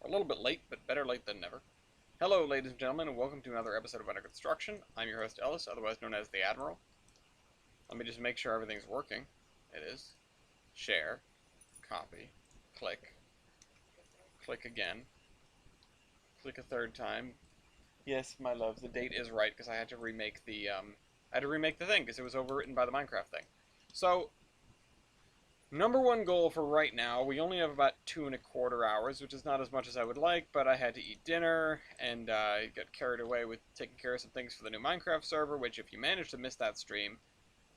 We're a little bit late, but better late than never. Hello, ladies and gentlemen, and welcome to another episode of Under Construction. I'm your host, Ellis, otherwise known as the Admiral. Let me just make sure everything's working. It is. Share. Copy. Click. Click again. Click a third time. Yes, my love, the date is right, because I had to remake the, thing, because it was overwritten by the Minecraft thing. So, number one goal for right now, we only have about 2¼ hours, which is not as much as I would like, but I had to eat dinner, and I got carried away with taking care of some things for the new Minecraft server, which if you managed to miss that stream,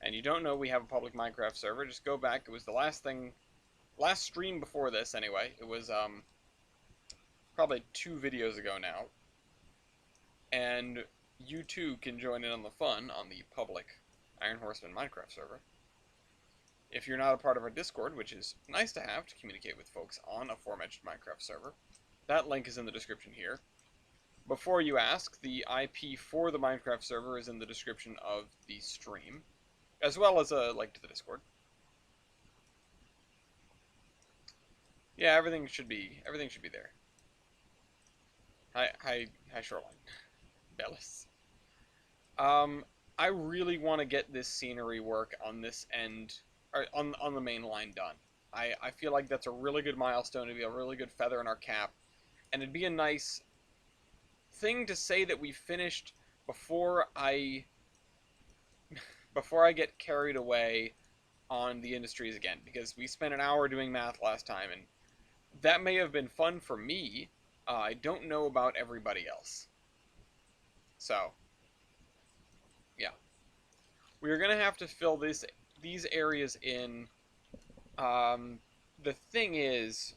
and you don't know we have a public Minecraft server, just go back. It was the last stream before this anyway. It was, probably 2 videos ago now. And you too can join in on the fun on the public Iron Horseman Minecraft server. If you're not a part of our Discord, which is nice to have to communicate with folks on a aforementioned Minecraft server, that link is in the description here. Before you ask, the IP for the Minecraft server is in the description of the stream, as well as a link to the Discord. Yeah, everything should be there. Hi, Shoreline. Bellis. I really want to get this scenery work on this end, or on the main line done. I feel like that's a really good milestone. It'd be a really good feather in our cap, and it'd be a nice thing to say that we finished before I get carried away on the industries again, because we spent an hour doing math last time, and that may have been fun for me. I don't know about everybody else. So, yeah. We're going to have to fill these areas in. The thing is,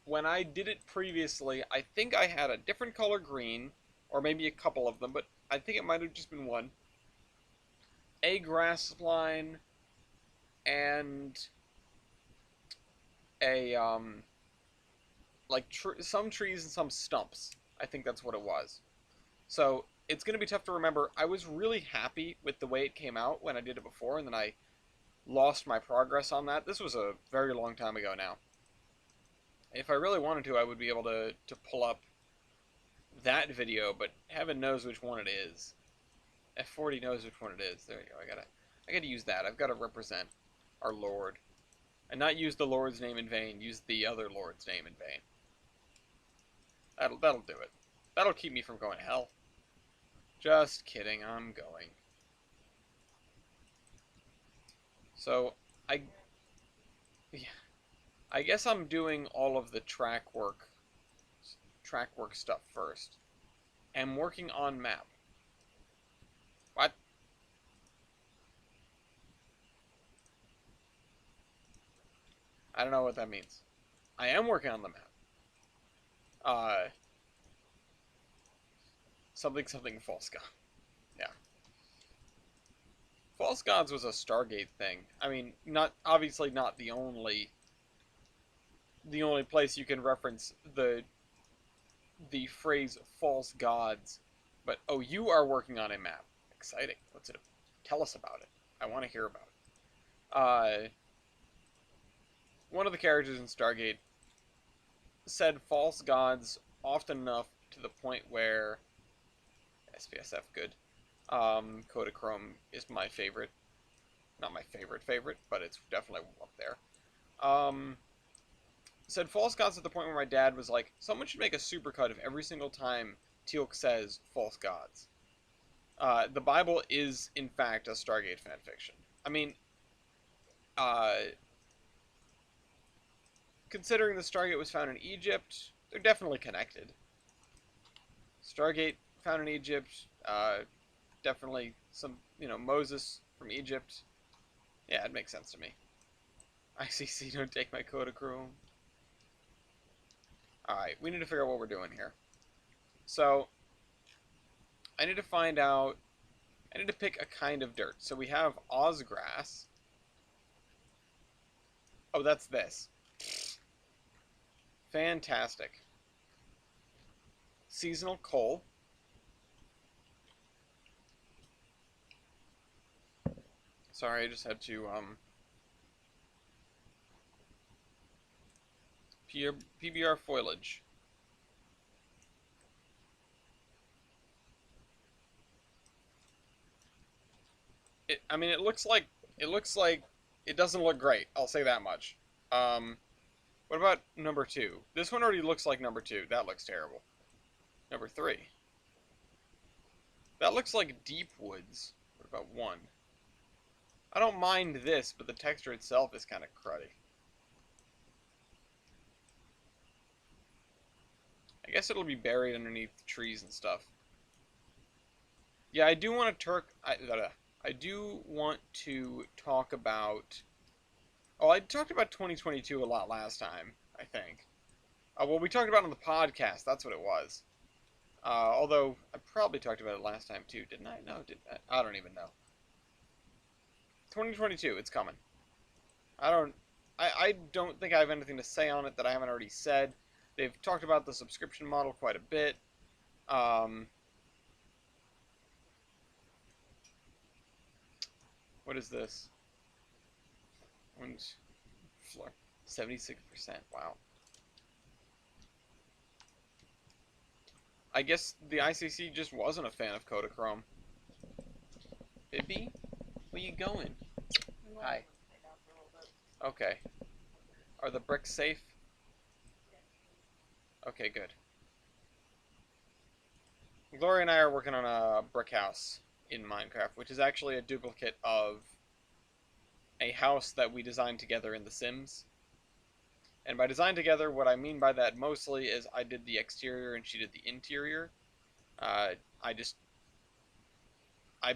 when I did it previously, I think I had a different color green, or maybe a couple of them, but I think it might have just been one. A grass line, and a, some trees and some stumps. I think that's what it was. So, it's going to be tough to remember. I was really happy with the way it came out when I did it before, and then I lost my progress on that. This was a very long time ago now. If I really wanted to, I would be able to pull up that video, but heaven knows which one it is. F40 knows which one it is. There you go. I gotta use that. I've got to represent our Lord. And not use the Lord's name in vain. Use the other Lord's name in vain. That'll do it. That'll keep me from going to hell. Just kidding. I'm going. So, I guess I'm doing all of the track work stuff first. I'm working on map. What? I don't know what that means. I am working on the map. Something false god. Yeah. False gods was a Stargate thing. I mean, obviously not the only place you can reference the phrase false gods, but oh, you are working on a map. Exciting. Tell us about it. I want to hear about it. One of the characters in Stargate said false gods often enough to the point where SPSF good. Kodachrome is my favorite. Not my favorite, but it's definitely up there. Said false gods at the point where my dad was like, someone should make a supercut of every single time Teal'c says false gods. The Bible is, in fact, a Stargate fanfiction. I mean, considering the Stargate was found in Egypt, they're definitely connected. Stargate found in Egypt, definitely some, Moses from Egypt. Yeah, it makes sense to me. ICC, don't take my Kodachrome. Alright, we need to figure out what we're doing here. So, I need to find out... I need to pick a kind of dirt. So we have Ozgrass. Oh, that's this. Fantastic. Seasonal coal. Sorry, I just had to, PBR foliage. I mean, it looks like it doesn't look great. I'll say that much. Um, what about number 2? This one already looks like number 2. That looks terrible. Number 3. That looks like deep woods. What about 1? I don't mind this, but the texture itself is kind of cruddy. I guess it'll be buried underneath trees and stuff. Yeah, I do want to I do want to talk about. Oh, I talked about 2022 a lot last time, I think. Well, we talked about it on the podcast. That's what it was. Although I probably talked about it last time too, didn't I? No, did I? I don't even know. 2022, it's coming. I don't. I don't think I have anything to say on it that I haven't already said. They've talked about the subscription model quite a bit. Um, what is this? One's floor. 76%. Wow. I guess the ICC just wasn't a fan of Kodachrome. Bibby? Where you going? Hi. Okay. Are the bricks safe? Okay, good. Gloria and I are working on a brick house in Minecraft, which is actually a duplicate of a house that we designed together in The Sims. And by design together, what I mean by that mostly is I did the exterior and she did the interior. I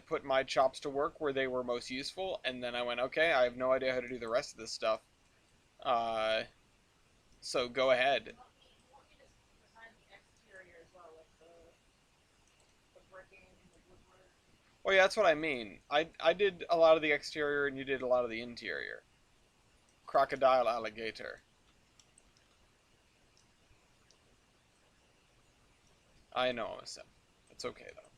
put my chops to work where they were most useful, and then I went, okay, I have no idea how to do the rest of this stuff. So go ahead. Well, yeah, that's what I mean. I did a lot of the exterior, and you did a lot of the interior. Crocodile alligator. I know I'm a sim. It's okay, though.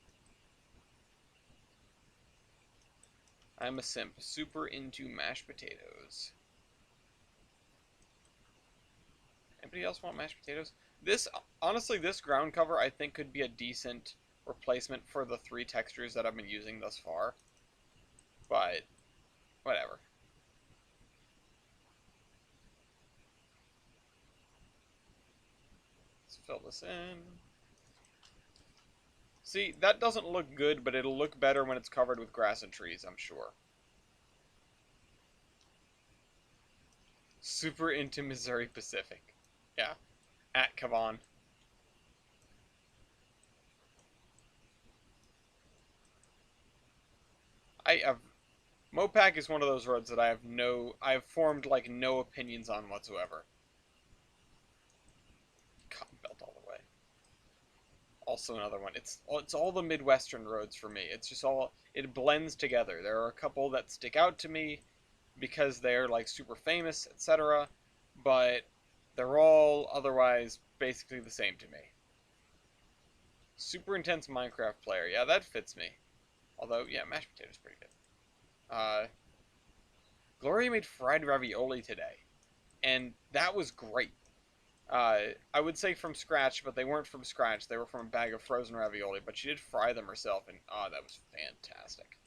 I'm a simp, super into mashed potatoes. Anybody else want mashed potatoes? Honestly, this ground cover I think could be a decent replacement for the 3 textures that I've been using thus far. But, whatever. Let's fill this in. See, that doesn't look good, but it'll look better when it's covered with grass and trees, I'm sure. Super into Missouri Pacific. Yeah. At Kavan. I have Mopac is one of those roads that I have formed like no opinions on whatsoever. Cotton Belt all the way. Also another one. It's all the Midwestern roads for me. It's just all it blends together. There are a couple that stick out to me because they're like super famous, etc. But they're all otherwise basically the same to me. Super intense Minecraft player. Yeah, that fits me. Although, yeah, mashed potatoes pretty good. Gloria made fried ravioli today, and that was great. I would say from scratch, but they weren't from scratch. They were from a bag of frozen ravioli, but she did fry them herself, and that was fantastic.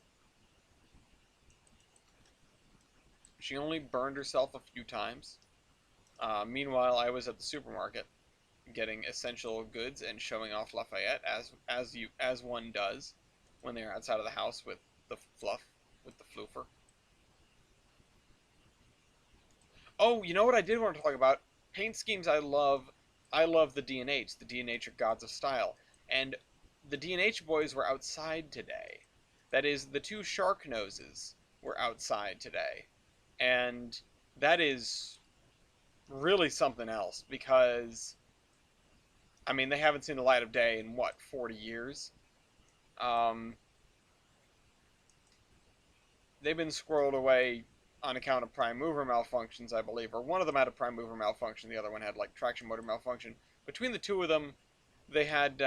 She only burned herself a few times. Meanwhile, I was at the supermarket getting essential goods and showing off Lafayette as one does when they're outside of the house with the floofer. Oh, you know what I did want to talk about? Paint schemes I love. I love the D&H. The D&H are gods of style. And the D&H boys were outside today. That is, the 2 shark noses were outside today. And that is really something else because, I mean, they haven't seen the light of day in, what, 40 years? They've been squirreled away on account of prime mover malfunctions, I believe, or one of them had a prime mover malfunction, the other one had like traction motor malfunction. Between the 2 of them, they had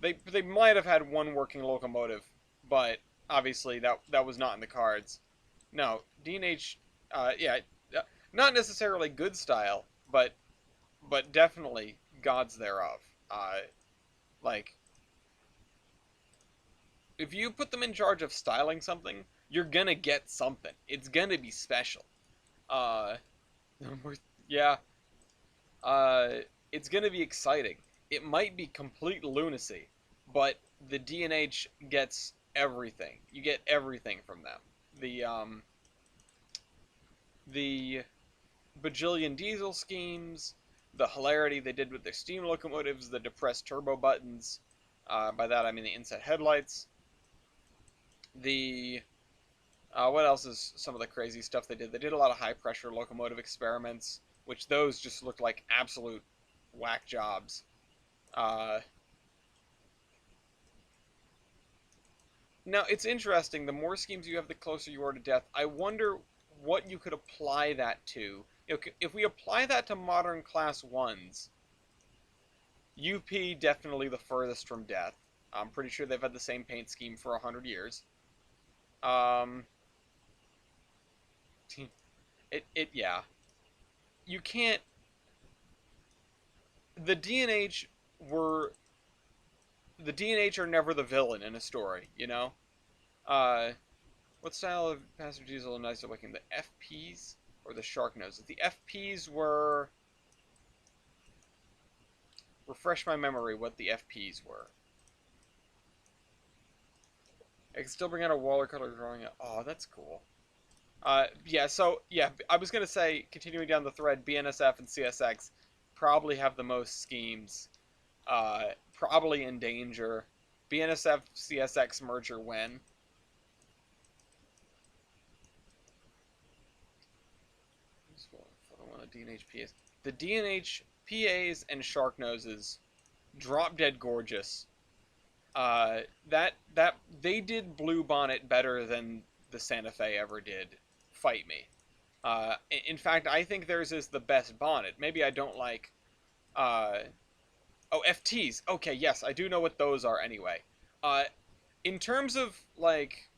they might have had 1 working locomotive, but obviously that was not in the cards. No, D&H, yeah, Not necessarily good style, but definitely gods thereof. Like if you put them in charge of styling something, you're gonna get something. It's gonna be special. Uh, yeah. Uh, it's gonna be exciting. It might be complete lunacy, but the D&H gets everything. You get everything from them. The um, the bajillion diesel schemes, the hilarity they did with their steam locomotives, the depressed turbo buttons. By that I mean the inset headlights. The what else is some of the crazy stuff they did? They did a lot of high pressure locomotive experiments, which those just looked like absolute whack jobs. Uh, Now it's interesting. The more schemes you have, the closer you are to death. I wonder what you could apply that to. If we apply that to modern class ones, UP definitely the furthest from death. I'm pretty sure they've had the same paint scheme for 100 years. Um, yeah. You can't. The DNH were the DNH are never the villain in a story. Uh, what style of passenger diesel and nicer looking? The FPs or the shark noses? The FPs were. Refresh my memory what the FPs were. I can still bring out a watercolor drawing. Oh, that's cool. Yeah, so, yeah, I was going to say, continuing down the thread, BNSF and CSX probably have the most schemes. Probably in danger. BNSF CSX merger when? The DNH PAs and shark noses drop dead gorgeous. That they did Blue Bonnet better than the Santa Fe ever did. Fight me. In fact, I think theirs is the best bonnet. Maybe I don't like. Uh, oh, FTs. Okay, yes, I do know what those are anyway. Uh, in terms of like,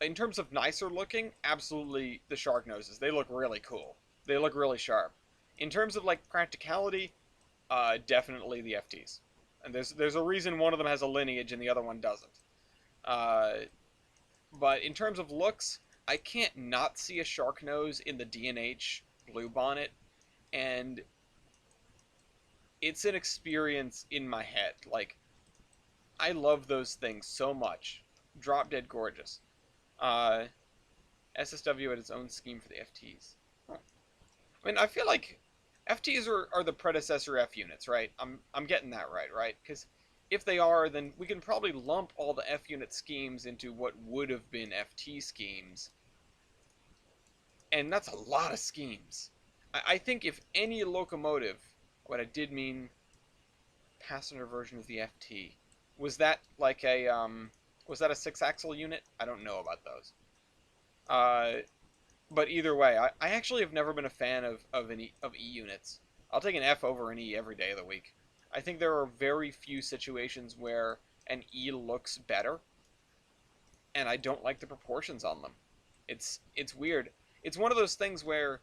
in terms of nicer looking, absolutely the shark noses. They look really cool. They look really sharp. In terms of like practicality, definitely the FTs. And there's a reason one of them has a lineage and the other one doesn't. Uh, but in terms of looks, I can't not see a shark nose in the D&H blue bonnet, and it's an experience in my head. Like I love those things so much. Drop dead gorgeous. Uh, SSW had its own scheme for the FTs. Huh. I mean, I feel like FTs are the predecessor F units, right? I'm getting that right? Because if they are, then we can probably lump all the F unit schemes into what would have been FT schemes, and that's a lot of schemes. I think if any locomotive, what I did mean, passenger version of the FT, was that like was that a 6-axle unit? I don't know about those. Uh, But either way, I actually have never been a fan of E units. I'll take an F over an E every day of the week. I think there are very few situations where an E looks better, and I don't like the proportions on them. It's weird. It's one of those things where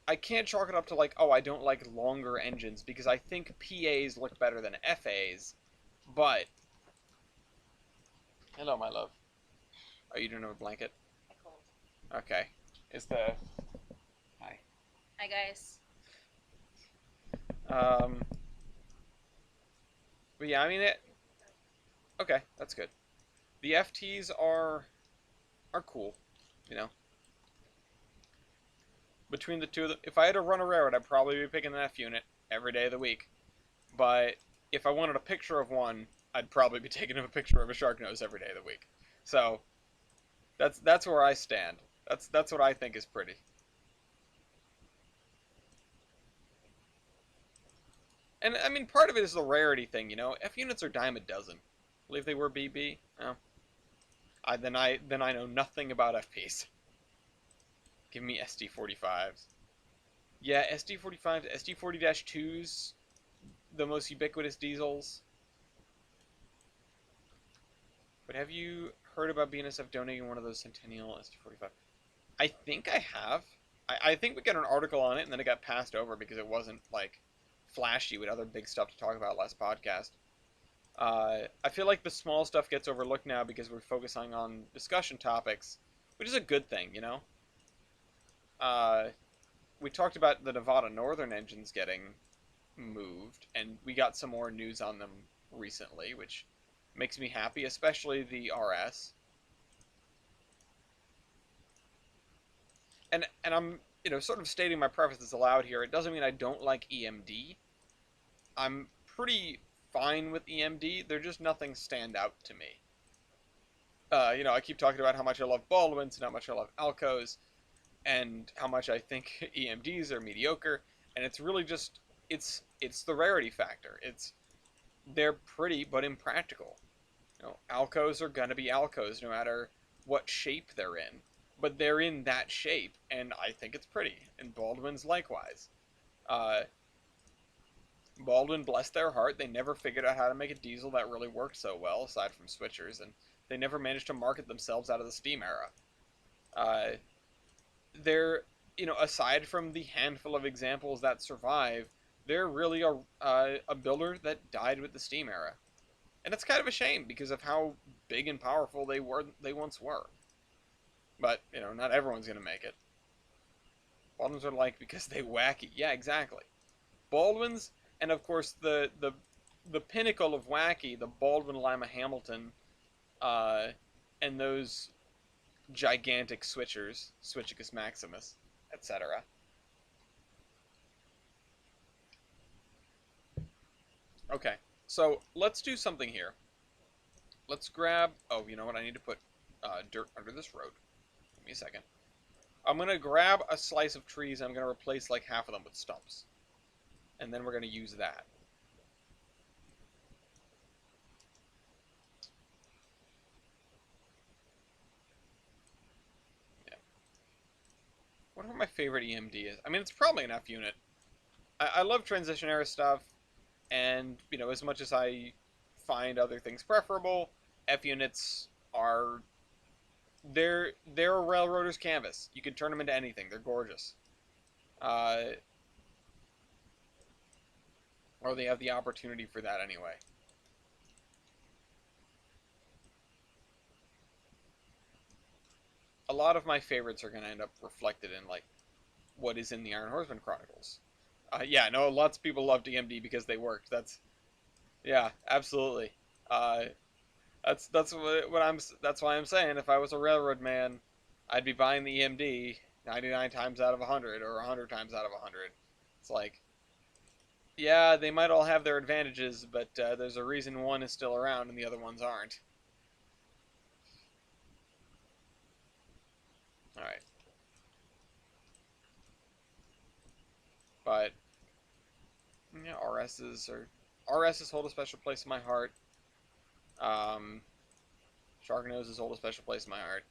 I can't chalk it up to like, oh, I don't like longer engines because I think PAs look better than FAs. But hello, my love. Are you doing a blanket? I cold. Okay. Is the hi. Hi guys. Um. But yeah, I mean it. Okay, that's good. The FTs are cool, you know. Between the two of them, if I had to run a railroad, I'd probably be picking an F unit every day of the week. But if I wanted a picture of one, I'd probably be taking a picture of a shark nose every day of the week. So that's where I stand. That's what I think is pretty. And I mean, part of it is the rarity thing, you know. F units are dime a dozen. I believe they were BB. Oh, then I know nothing about FPs. Give me SD45s. Yeah, SD45s, SD40-2s, the most ubiquitous diesels. But have you heard about BNSF donating one of those Centennial SD45? I think I have. I think we got an article on it, and then it got passed over because it wasn't, like, flashy with other big stuff to talk about last podcast. I feel like the small stuff gets overlooked now because we're focusing on discussion topics, which is a good thing, you know? Uh, we talked about the Nevada Northern engines getting moved, and we got some more news on them recently, which makes me happy, especially the RS. And I'm, sort of stating my preferences aloud here. It doesn't mean I don't like EMD. I'm pretty fine with EMD. They're just nothing stand out to me. I keep talking about how much I love Baldwins and how much I love Alcos and how much I think EMDs are mediocre. And it's really just it's the rarity factor. They're pretty but impractical. Alcos are gonna be Alcos no matter what shape they're in, but they're in that shape, and I think it's pretty. And Baldwin's likewise. Uh, Baldwin, bless their heart, they never figured out how to make a diesel that really worked so well, aside from switchers, and they never managed to market themselves out of the steam era. Uh, they're, aside from the handful of examples that survive, they're really a builder that died with the steam era. And it's kind of a shame because of how big and powerful they once were. But, not everyone's going to make it. Baldwins are like because they wacky. Yeah, exactly. Baldwins, and of course the pinnacle of wacky, the Baldwin Lima Hamilton, uh, and those gigantic switchers, Switchicus Maximus, etc. Okay, so let's do something here. Let's grab. Oh, you know what? I need to put dirt under this road. Give me a second. I'm gonna grab a slice of trees. And I'm gonna replace like half of them with stumps, and then we're gonna use that. Yeah. Whatever my favorite EMD is. I mean, it's probably an F unit. I love transition era stuff, and as much as I find other things preferable, F units are they're a railroader's canvas. You can turn them into anything. They're gorgeous. Uh, or they have the opportunity for that anyway. A lot of my favorites are going to end up reflected in like what is in the Iron Horseman Chronicles. Yeah, no, lots of people loved EMD because they worked. Yeah, absolutely. Uh, that's that's why I'm saying if I was a railroad man, I'd be buying the EMD 99 times out of 100 or 100 times out of 100. It's like, yeah, they might all have their advantages, but there's a reason one is still around and the other ones aren't. All right, but yeah, RSs hold a special place in my heart. Um, Sharknoses hold a special place in my heart.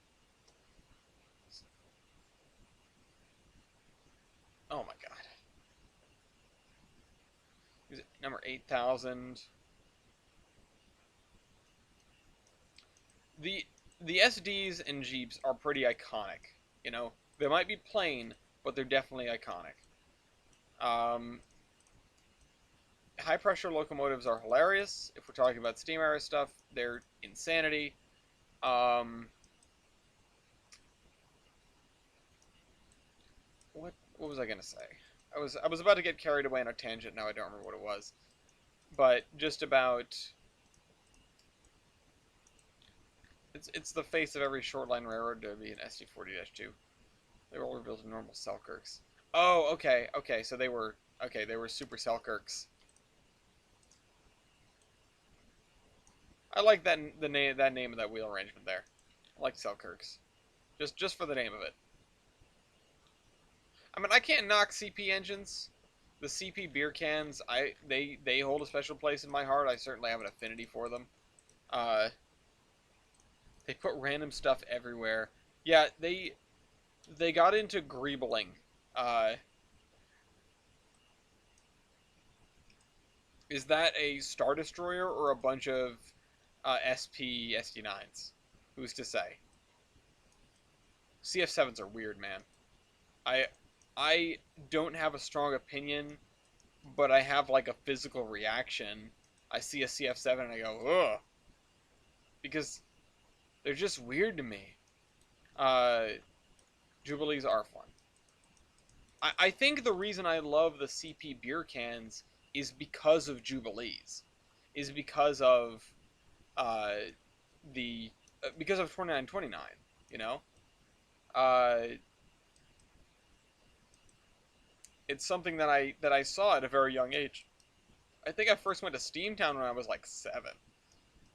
Oh my god. Is it number 8,000? The the SDs and Jeeps are pretty iconic. They might be plain, but they're definitely iconic. Um, high pressure locomotives are hilarious. If we're talking about steam era stuff, they're insanity. Um, what was I gonna say? I was about to get carried away on a tangent. Now I don't remember what it was, but just about it's the face of every short line railroad to be an SD40-2. They were all rebuilt in normal Selkirks. Oh, okay, okay. So they were okay. They were super Selkirks. I like that name of that wheel arrangement there. I like Selkirks, just for the name of it. I mean, I can't knock CP engines. The CP beer cans, they hold a special place in my heart. I certainly have an affinity for them. Uh, they put random stuff everywhere. Yeah, they got into greebling. Uh, is that a Star Destroyer or a bunch of SP SD9s? Who's to say? CF7s are weird, man. I I don't have a strong opinion, but I have like a physical reaction. I see a CF7 and I go, ugh, because they're just weird to me. Uh, Jubilees are fun. I think the reason I love the CP beer cans is because of Jubilees, is uh, because of 2929. You know, uh, it's something that I saw at a very young age. I think I first went to Steamtown when I was like 7,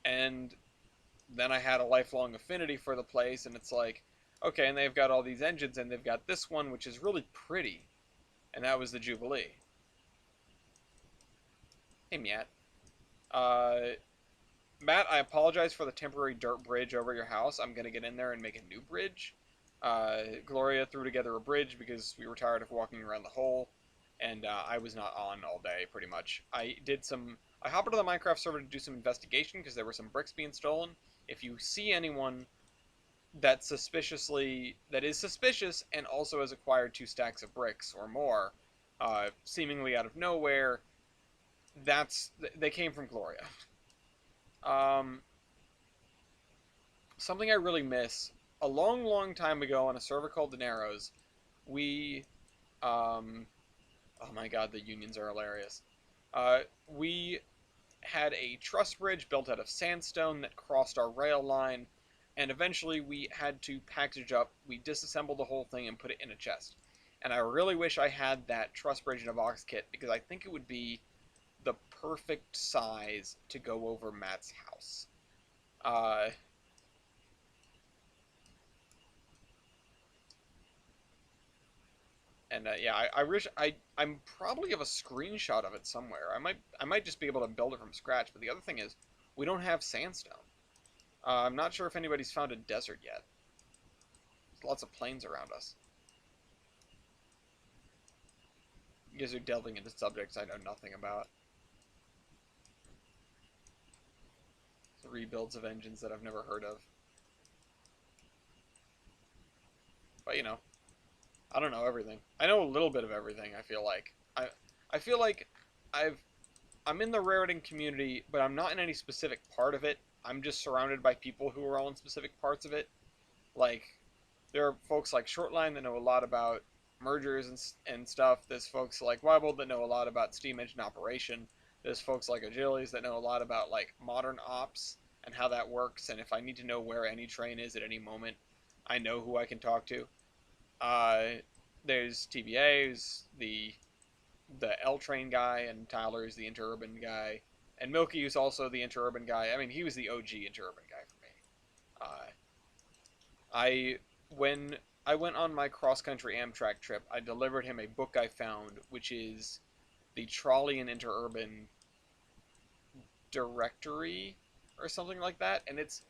and then I had a lifelong affinity for the place. And it's like, okay, and they've got all these engines, and they've got this one which is really pretty, and that was the Jubilee. Hey, Matt. Uh, Matt, I apologize for the temporary dirt bridge over your house. I'm gonna get in there and make a new bridge. Gloria threw together a bridge because we were tired of walking around the hole, and I was not on all day, pretty much. I hopped into the Minecraft server to do some investigation because there were some bricks being stolen. If you see anyone that is suspicious and also has acquired 2 stacks of bricks or more, seemingly out of nowhere, they came from Gloria. Um, Something I really miss. A long, long time ago on a server called the Narrows, we, um, oh my god, the unions are hilarious. We had a truss bridge built out of sandstone that crossed our rail line, and eventually we had to package up. We disassembled the whole thing and put it in a chest. And I really wish I had that truss bridge in a box kit because I think it would be the perfect size to go over Matt's house. Uh, And yeah, I wish I'm probably have a screenshot of it somewhere. I might just be able to build it from scratch. But the other thing is, we don't have sandstone. I'm not sure if anybody's found a desert yet. There's lots of plains around us. You guys are delving into subjects I know nothing about. Rebuilds of engines that I've never heard of. But you know, I don't know everything. I know a little bit of everything. I feel like I feel like I've I'm in the Raritan community, but I'm not in any specific part of it. I'm just surrounded by people who are all in specific parts of it. Like, there are folks like Shortline that know a lot about mergers and stuff. There's folks like Weibold that know a lot about steam engine operation. There's folks like Agilities that know a lot about like modern ops and how that works. And if I need to know where any train is at any moment, I know who I can talk to. Uh, there's TBA, who's the L train guy, and Tyler's the interurban guy, and Milky is also the interurban guy. I mean, he was the OG interurban guy for me. Uh, I when I went on my cross country Amtrak trip, I delivered him a book I found, which is the Trolley and Interurban Directory or something like that, and it's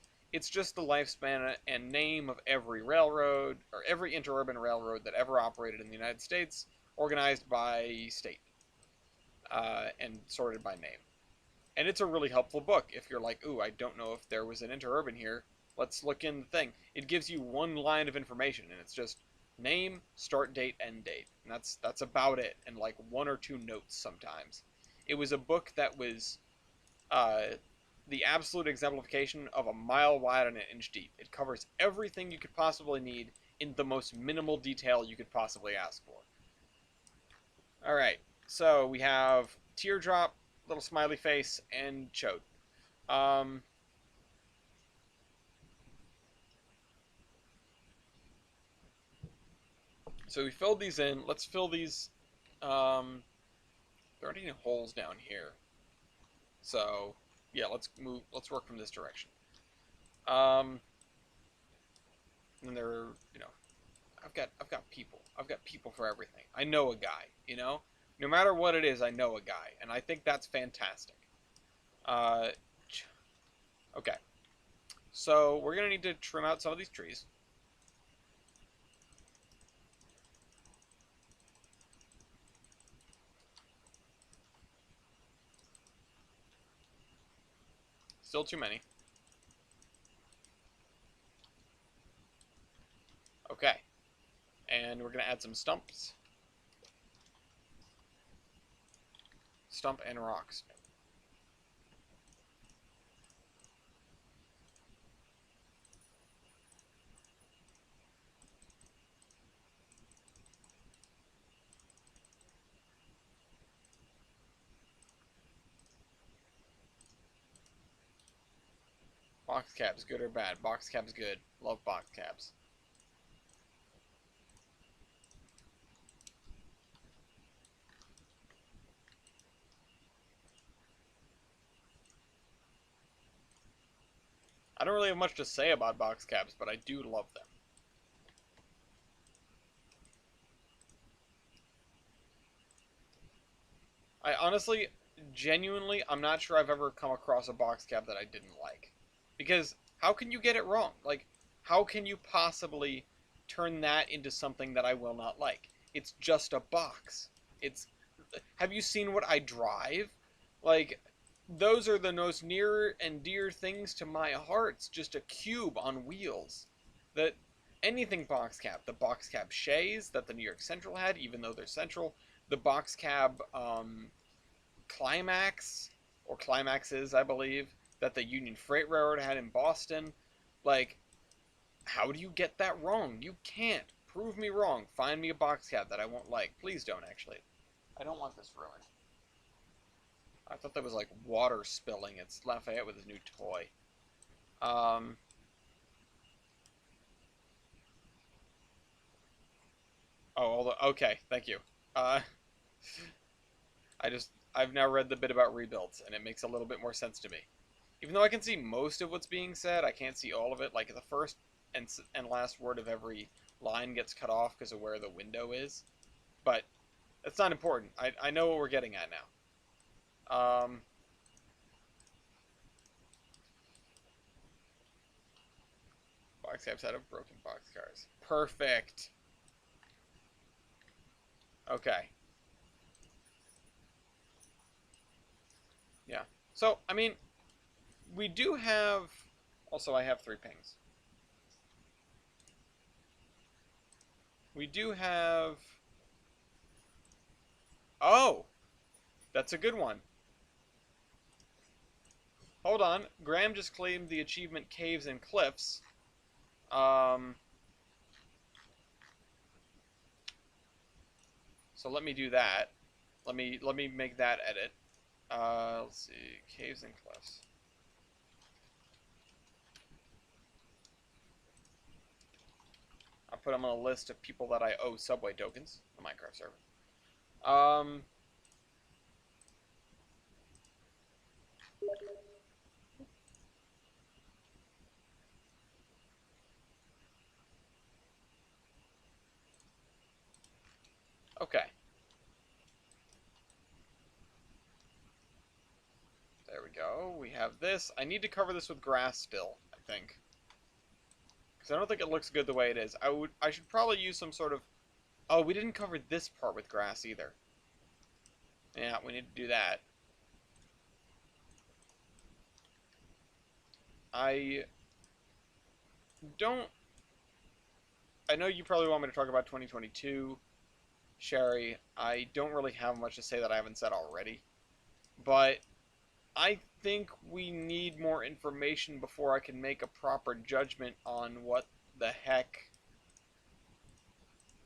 just the lifespan and name of every railroad or every interurban railroad that ever operated in the United States, organized by state and sorted by name. And it's a really helpful book if you're like, ooh, I don't know if there was an interurban here. Let's look in the thing. It gives you one line of information, and it's just name, start date, end date, and that's about it. And like 1 or 2 notes sometimes. It was a book that was uh, the absolute exemplification of a mile wide and an inch deep. It covers everything you could possibly need in the most minimal detail you could possibly ask for. All right, so we have teardrop, little smiley face, and chote. Um, so we filled these in. Let's fill these. There aren't any holes down here. So yeah, let's move. Let's work from this direction. Um, and there, are, I've got people. I've got people for everything. I know a guy. No matter what it is, I know a guy, and I think that's fantastic. Uh, okay. So we're gonna need to trim out some of these trees. Still too many. Okay. And we're gonna add some stumps. Stump and rocks. Box cabs, good or bad? Box cabs, good. Love box cabs. I don't really have much to say about box cabs, but I do love them. I honestly, genuinely, I'm not sure I've ever come across a box cab that I didn't like. Because how can you get it wrong? Like, how can you possibly turn that into something that I will not like? It's just a box. It's. Have you seen what I drive? Like, those are the most near and dear things to my heart. It's just a cube on wheels. That anything box cab, the box cab Shays that the New York Central had, even though they're Central, the box cab Climax or Climaxes, I believe, that the Union Freight Railroad had in Boston. Like, how do you get that wrong? You can't. Prove me wrong. Find me a box cab that I won't like. Please don't, actually. I don't want this ruined. I thought that was like water spilling. It's Lafayette with his new toy. Um, okay, thank you. Uh, I've now read the bit about rebuilds, and it makes a little bit more sense to me. Even though I can see most of what's being said, I can't see all of it. Like the first and last word of every line gets cut off because of where the window is. But that's not important. I know what we're getting at now. Box cabs out of broken boxcars. Perfect. Okay. Yeah. So, I mean, we do have... Also, I have 3 pings. We do have... Oh! That's a good one. Hold on. Graham just claimed the achievement Caves and Cliffs. So let me do that. Let me make that edit. Let's see. Caves and Cliffs. I'll put them on a list of people that I owe subway tokens, the Minecraft server. Okay. There we go. We have this. I need to cover this with grass still, I think. Because I don't think it looks good the way it is. I should probably use some sort of... Oh, we didn't cover this part with grass either. Yeah, we need to do that. I don't... I know you probably want me to talk about 2022, Sherry. I don't really have much to say that I haven't said already. But I think we need more information before I can make a proper judgment on what the heck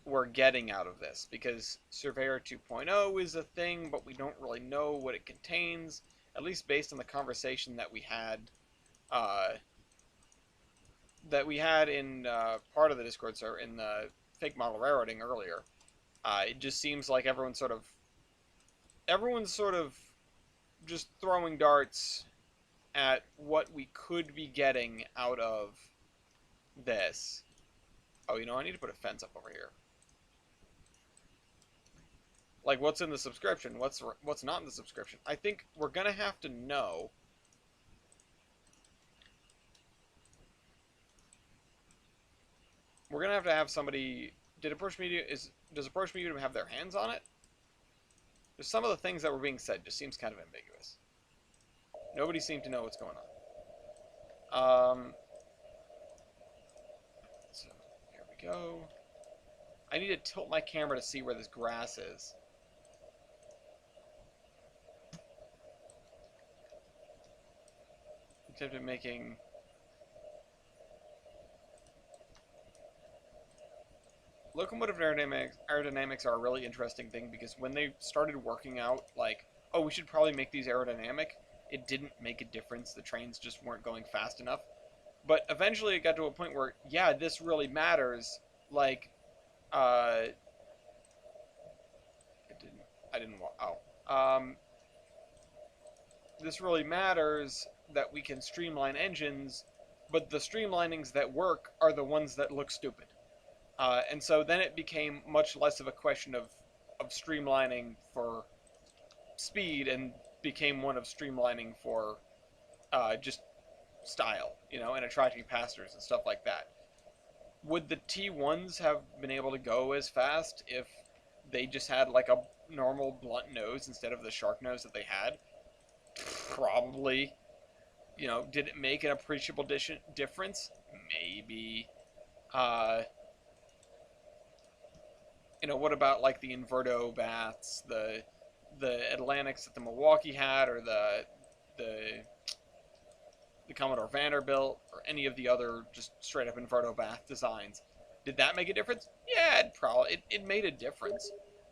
we're getting out of this. Because Surveyor 2.0 is a thing, but we don't really know what it contains, at least based on the conversation that we had in part of the Discord server in the fake model railroading earlier. It just seems like everyone's sort of just throwing darts at what we could be getting out of this. Oh, you know, I need to put a fence up over here. Like, what's in the subscription? What's not in the subscription? I think we're gonna have to know. We're gonna have somebody. Does Approach Medium have their hands on it? Just some of the things that were being said just seems kind of ambiguous. Nobody seemed to know what's going on. So here we go. I need to tilt my camera to see where this grass is. attempt at making... Locomotive aerodynamics are a really interesting thing, because when they started working out, like, oh, we should probably make these aerodynamic, it didn't make a difference. The trains just weren't going fast enough. But eventually it got to a point where, yeah, this really matters. Like, it didn't, I didn't want, this really matters that we can streamline engines, but the streamlinings that work are the ones that look stupid. And so then it became much less of a question of streamlining for speed, and became one of streamlining for just style, and attracting passengers and stuff like that. Would the T1s have been able to go as fast if they just had like a normal blunt nose instead of the shark nose that they had? Probably. Did it make an appreciable difference? Maybe. What about like the Inverto baths, the Atlantics that the Milwaukee had, or the Commodore Vanderbilt, or any of the other just straight up Inverto bath designs? Did that make a difference? Yeah, it made a difference.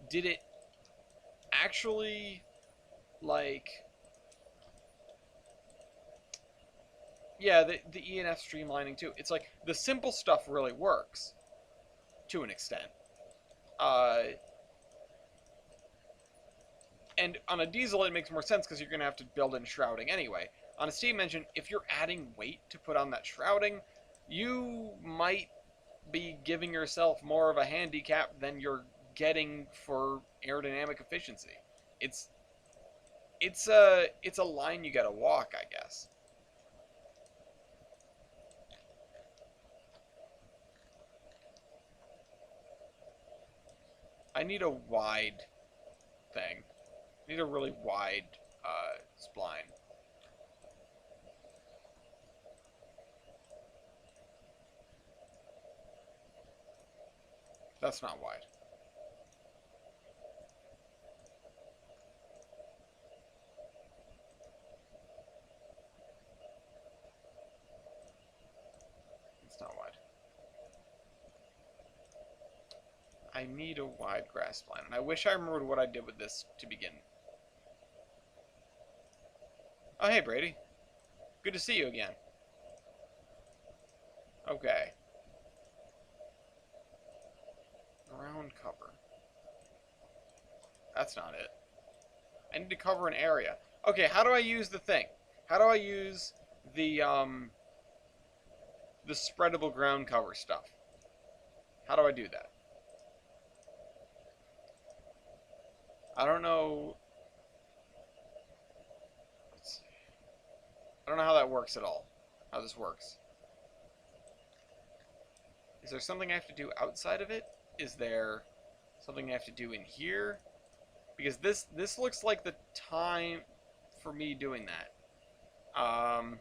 Did it actually, like, yeah, the E&F streamlining too. It's like the simple stuff really works to an extent. And on a diesel, it makes more sense because you're going to have to build in shrouding anyway. On a steam engine, if you're adding weight to put on that shrouding, you might be giving yourself more of a handicap than you're getting for aerodynamic efficiency. It's a line you got to walk, I guess. I need a wide thing. I need a really wide spline. That's not wide. It's not wide. I need a wide grass spline, and I wish I remembered what I did with this to begin. Oh, hey, Brady. Good to see you again. Okay. Ground cover. That's not it. I need to cover an area. Okay, how do I use the thing? How do I use the spreadable ground cover stuff? How do I do that? I don't know. Let's see. I don't know how that works at all. How this works. Is there something I have to do outside of it? Is there something I have to do in here? Because this looks like the time for me doing that. I'm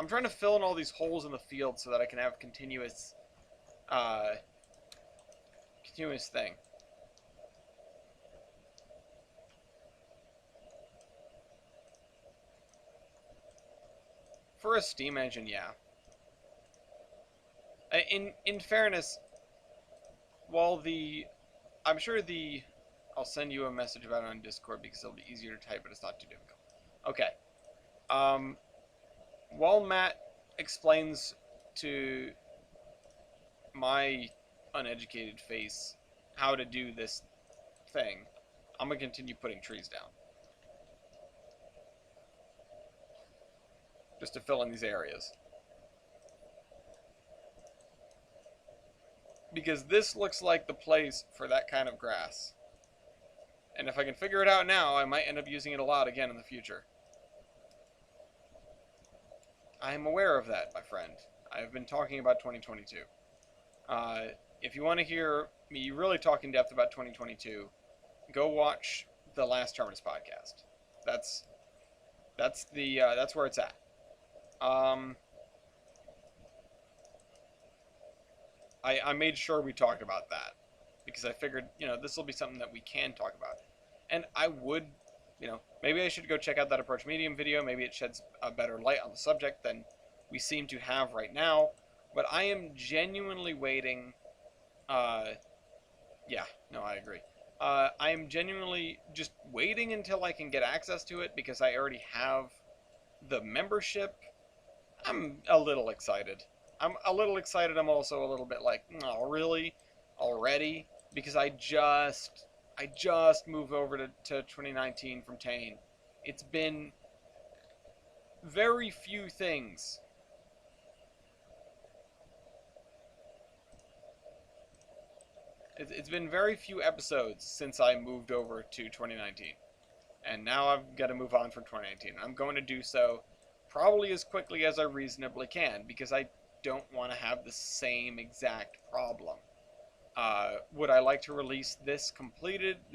trying to fill in all these holes in the field so that I can have continuous thing. For a steam engine, yeah. In fairness, while I'm sure I'll send you a message about it on Discord because it'll be easier to type, but it's not too difficult. Okay. While Matt explains to my uneducated face how to do this thing, I'm gonna continue putting trees down. Just to fill in these areas. Because this looks like the place for that kind of grass. And if I can figure it out now, I might end up using it a lot again in the future. I am aware of that, my friend. I have been talking about 2022. If you want to hear me really talk in depth about 2022, go watch the last Terminus podcast. That's where it's at. I made sure we talked about that because I figured, this will be something that we can talk about. And I would maybe I should go check out that approach medium video. Maybe it sheds a better light on the subject than we seem to have right now. But I am genuinely waiting. Yeah, no, I agree. I am genuinely just waiting until I can get access to it because I already have the membership. I'm a little excited. I'm a little excited. I'm also a little bit like, oh, really? Already? Because I just moved over to 2019 from Tane. It's been very few things. It's been very few episodes since I moved over to 2019. And now I've got to move on from 2019. I'm going to do so probably as quickly as I reasonably can because I don't want to have the same exact problem. Would I like to release this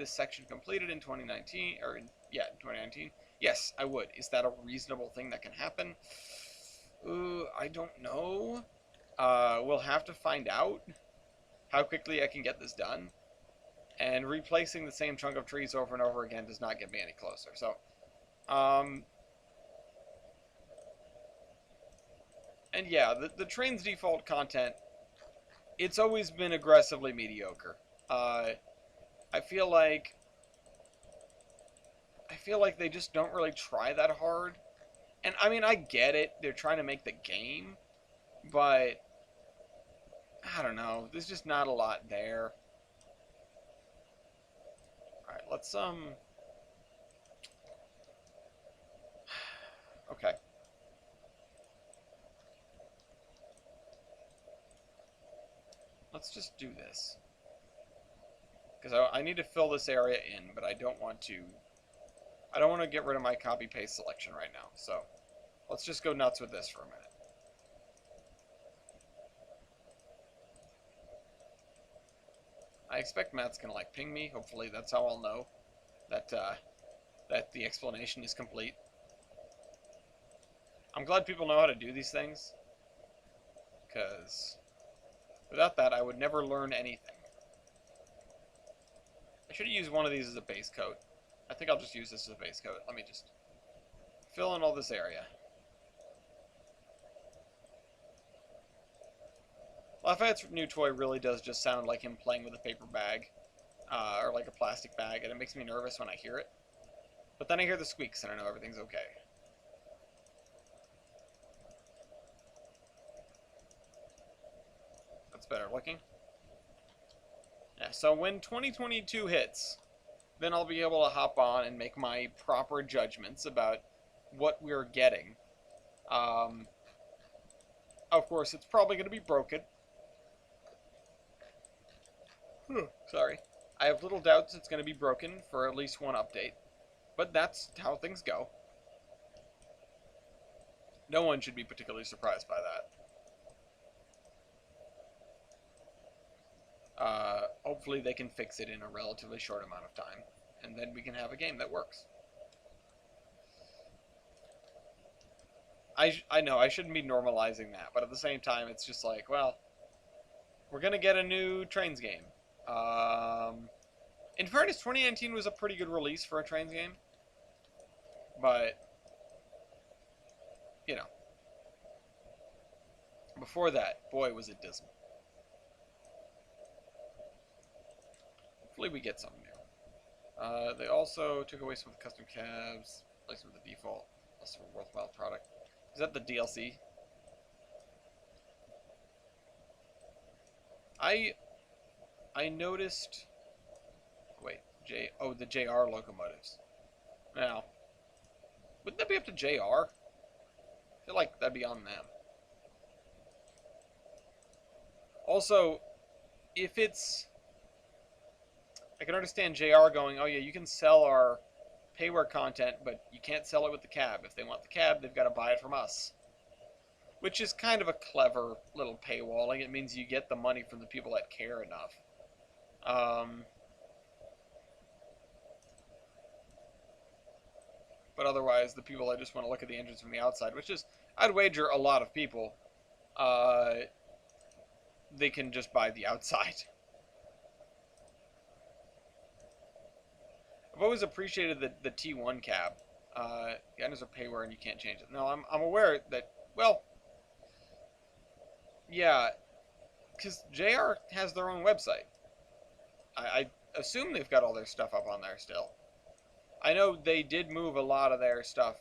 section completed in 2019, or in 2019? Yes, I would. Is that a reasonable thing that can happen? I don't know. We'll have to find out how quickly I can get this done. And replacing the same chunk of trees over and over again does not get me any closer. So, and yeah, the train's default content, it's always been aggressively mediocre. I feel like they just don't really try that hard. And I mean, I get it. They're trying to make the game, but I don't know. There's just not a lot there. All right, let's okay. Let's just do this. Because I need to fill this area in, but I don't want to get rid of my copy paste selection right now. So let's just go nuts with this for a minute. I expect Matt's gonna like ping me. Hopefully that's how I'll know that that the explanation is complete. I'm glad people know how to do these things, because without that I would never learn anything. I should have used one of these as a base coat. I think I'll just use this as a base coat. Let me just fill in all this area. Lafayette's new toy really does just sound like him playing with a paper bag, or like a plastic bag, and it makes me nervous when I hear it. But then I hear the squeaks and I know everything's okay. That's better looking. Yeah, so when 2022 hits, then I'll be able to hop on and make my proper judgments about what we're getting. Of course, it's probably going to be broken. Sorry. I have little doubts it's going to be broken for at least one update. But that's how things go. No one should be particularly surprised by that. Hopefully they can fix it in a relatively short amount of time. And then we can have a game that works. I know, I shouldn't be normalizing that. But at the same time, it's just like, well, we're going to get a new Trains game. In fairness, 2019 was a pretty good release for a Trains game. But, you know, before that, boy, was it dismal. Hopefully we get something new. They also took away some of the custom cabs, replaced them with the default. Also a worthwhile product. Is that the DLC? I noticed. Wait, the JR locomotives. Now, wouldn't that be up to JR? I feel like that'd be on them. Also, if it's, I can understand JR going, oh yeah, you can sell our payware content, but you can't sell it with the cab. If they want the cab, they've got to buy it from us. Which is kind of a clever little paywalling. It means you get the money from the people that care enough. But otherwise, the people that just want to look at the engines from the outside, which is, I'd wager a lot of people, they can just buy the outside. I've always appreciated the T1 cab. The items are payware and you can't change it. No, I'm aware that, well, yeah, because JR has their own website. I assume they've got all their stuff up on there still. I know they did move a lot of their stuff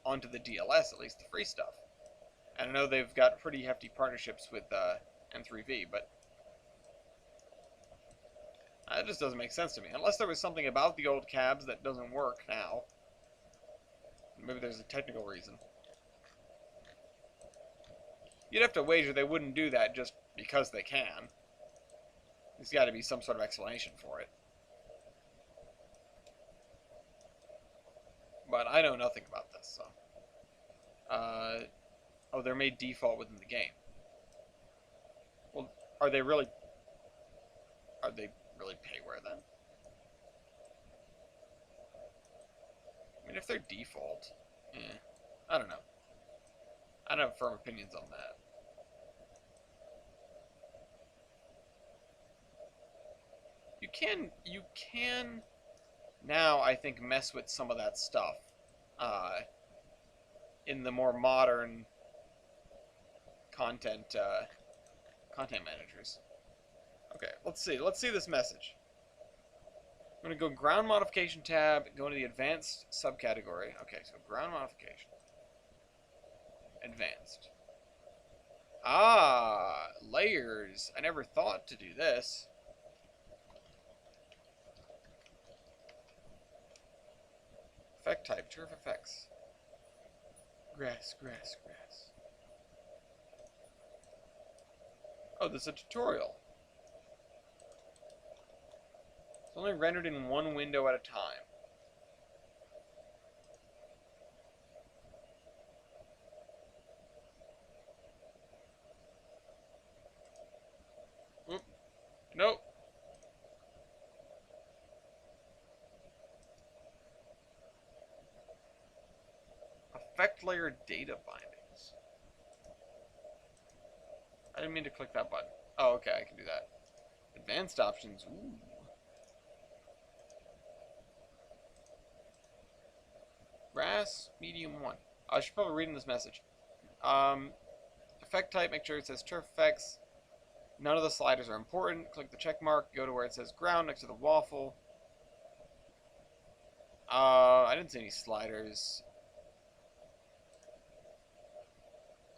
onto the DLS, at least the free stuff. And I know they've got pretty hefty partnerships with M3V, but that just doesn't make sense to me. Unless there was something about the old cabs that doesn't work now. Maybe there's a technical reason. You'd have to wager they wouldn't do that just because they can. There's got to be some sort of explanation for it. But I know nothing about this, so. Oh, they're made default within the game. Well, are they really payware then? I mean, if they're default, I don't know. I don't have firm opinions on that. You can now, I think, mess with some of that stuff in the more modern content managers. Okay, let's see this message. I'm going to go ground modification tab, go into the advanced subcategory. Okay, so ground modification. Advanced. Ah, layers. I never thought to do this. Effect type, turf effects. Grass, grass, grass. Oh, there's a tutorial. It's only rendered in one window at a time. Oop. Nope. Effect layer data bindings. I didn't mean to click that button. Oh, okay, I can do that. Advanced options. Ooh. Grass, medium 1. I should probably read in this message. Effect type, make sure it says turf effects. None of the sliders are important. Click the check mark, go to where it says ground next to the waffle. I didn't see any sliders.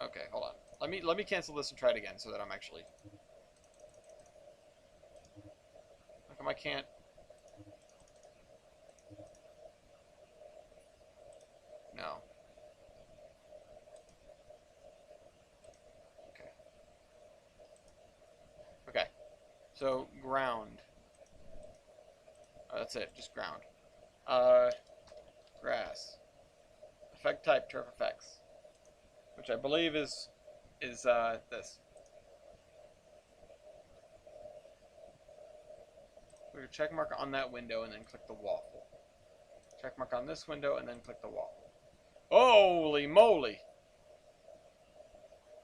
Okay, hold on. Let me cancel this and try it again so that I'm actually. How come I can't? No. Okay. Okay. So ground. Oh, that's it. Just ground. Grass. Effect type turf effects, which I believe is this. Put a check mark on that window and then click the waffle. Check mark on this window and then click the waffle. Holy moly!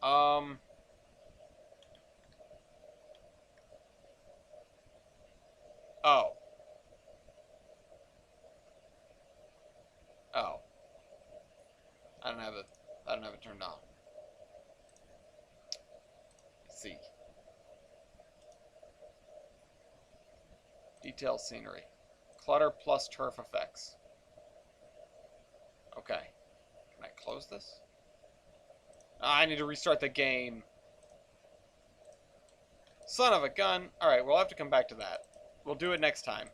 Oh. Oh. I don't have it turned on. Let's see. Detail scenery. Clutter plus turf effects. Okay. Can I close this? I need to restart the game. Son of a gun. Alright, we'll have to come back to that. We'll do it next time.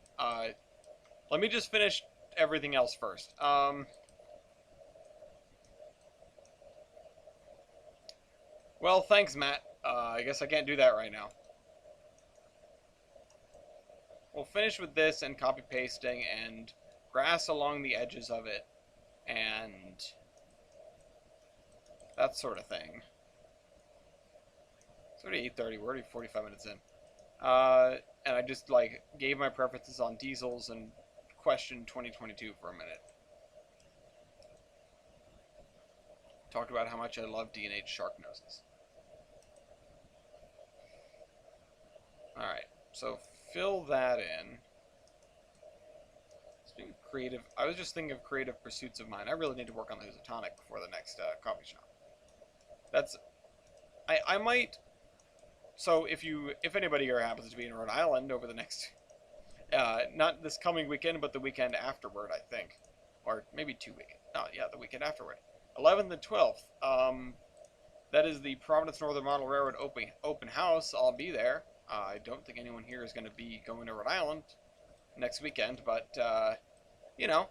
Let me just finish everything else first. Well, thanks, Matt. I guess I can't do that right now. We'll finish with this and copy pasting and grass along the edges of it and that sort of thing. It's already 8:30. We're already 45 minutes in. And I just like gave my preferences on diesels and questioned 2022 for a minute. Talked about how much I love D&H shark noses. Alright, so fill that in. It's being creative. I was just thinking of creative pursuits of mine. I really need to work on the Housatonic before the next coffee shop. That's I might. So if anybody here happens to be in Rhode Island over the next not this coming weekend, but the weekend afterward, I think, or maybe 2 weekends. No, yeah, the weekend afterward, 11th and 12th. That is the Providence Northern Model Railroad open house. I'll be there. I don't think anyone here is going to be going to Rhode Island next weekend, but you know,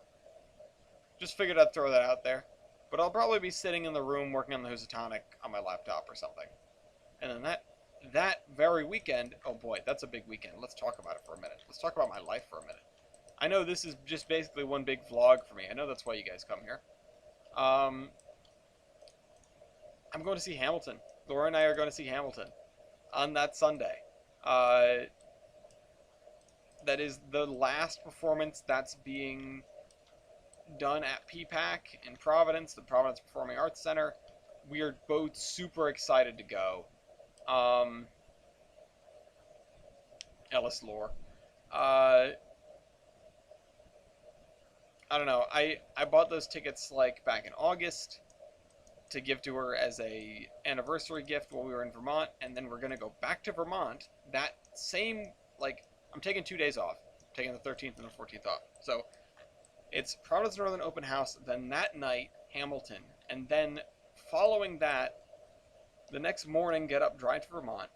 just figured I'd throw that out there. But I'll probably be sitting in the room working on the Housatonic on my laptop or something. And then that very weekend, oh boy, that's a big weekend. Let's talk about it for a minute. Let's talk about my life for a minute. I know this is just basically one big vlog for me. I know that's why you guys come here. I'm going to see Hamilton. Laura and I are going to see Hamilton on that Sunday. That is the last performance that's being done at PPAC in Providence, the Providence Performing Arts Center. We are both super excited to go. Ellis Lore. I don't know. I bought those tickets like back in August to give to her as a anniversary gift while we were in Vermont, and then we're gonna go back to Vermont that same, like, I'm taking 2 days off. I'm taking the 13th and the 14th off. So it's Providence Northern Open House, then that night Hamilton, and then following that, the next morning get up, drive to Vermont,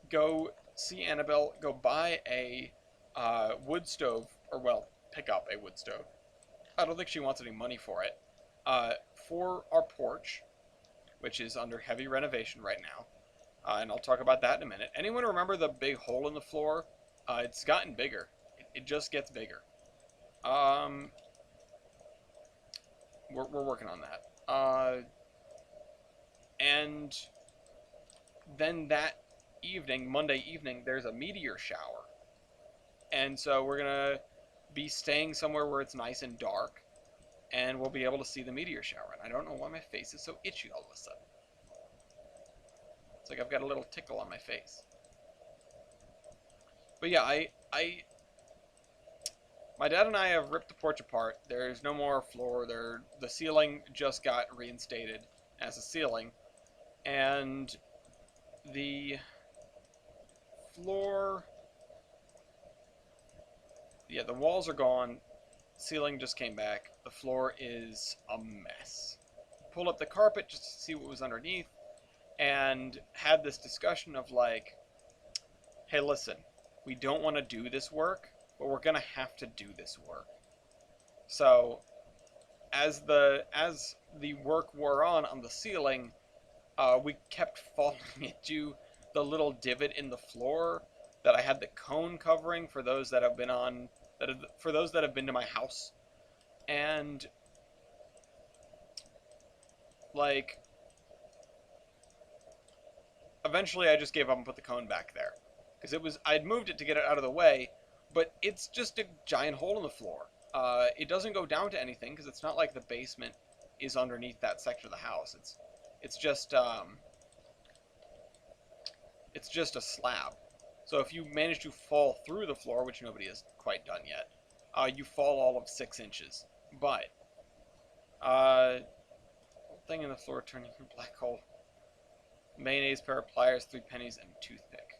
go see Annabelle, go buy a wood stove, or well, pick up a wood stove. I don't think she wants any money for it. For our porch, which is under heavy renovation right now. And I'll talk about that in a minute. Anyone remember the big hole in the floor? It's gotten bigger. It just gets bigger. We're working on that. And then that evening, Monday evening, there's a meteor shower. And so we're going to be staying somewhere where it's nice and dark, and we'll be able to see the meteor shower. And I don't know why my face is so itchy all of a sudden. It's like I've got a little tickle on my face. But yeah, my dad and I have ripped the porch apart. There's no more floor. The ceiling just got reinstated as a ceiling. And the floor, yeah, the walls are gone. Ceiling just came back. The floor is a mess. Pulled up the carpet just to see what was underneath, and had this discussion of like, hey, listen, we don't want to do this work, but we're gonna have to do this work. So as the work wore on the ceiling, we kept falling into the little divot in the floor that I had the cone covering for those that have been on, for those that have been to my house. And like, eventually I just gave up and put the cone back there, because I'd moved it to get it out of the way, but it's just a giant hole in the floor. It doesn't go down to anything because it's not like the basement is underneath that section of the house. It's just a slab. So if you manage to fall through the floor, which nobody has quite done yet, you fall all of 6 inches. But thing in the floor turning into a black hole. Mayonnaise, pair of pliers, 3 pennies, and a toothpick.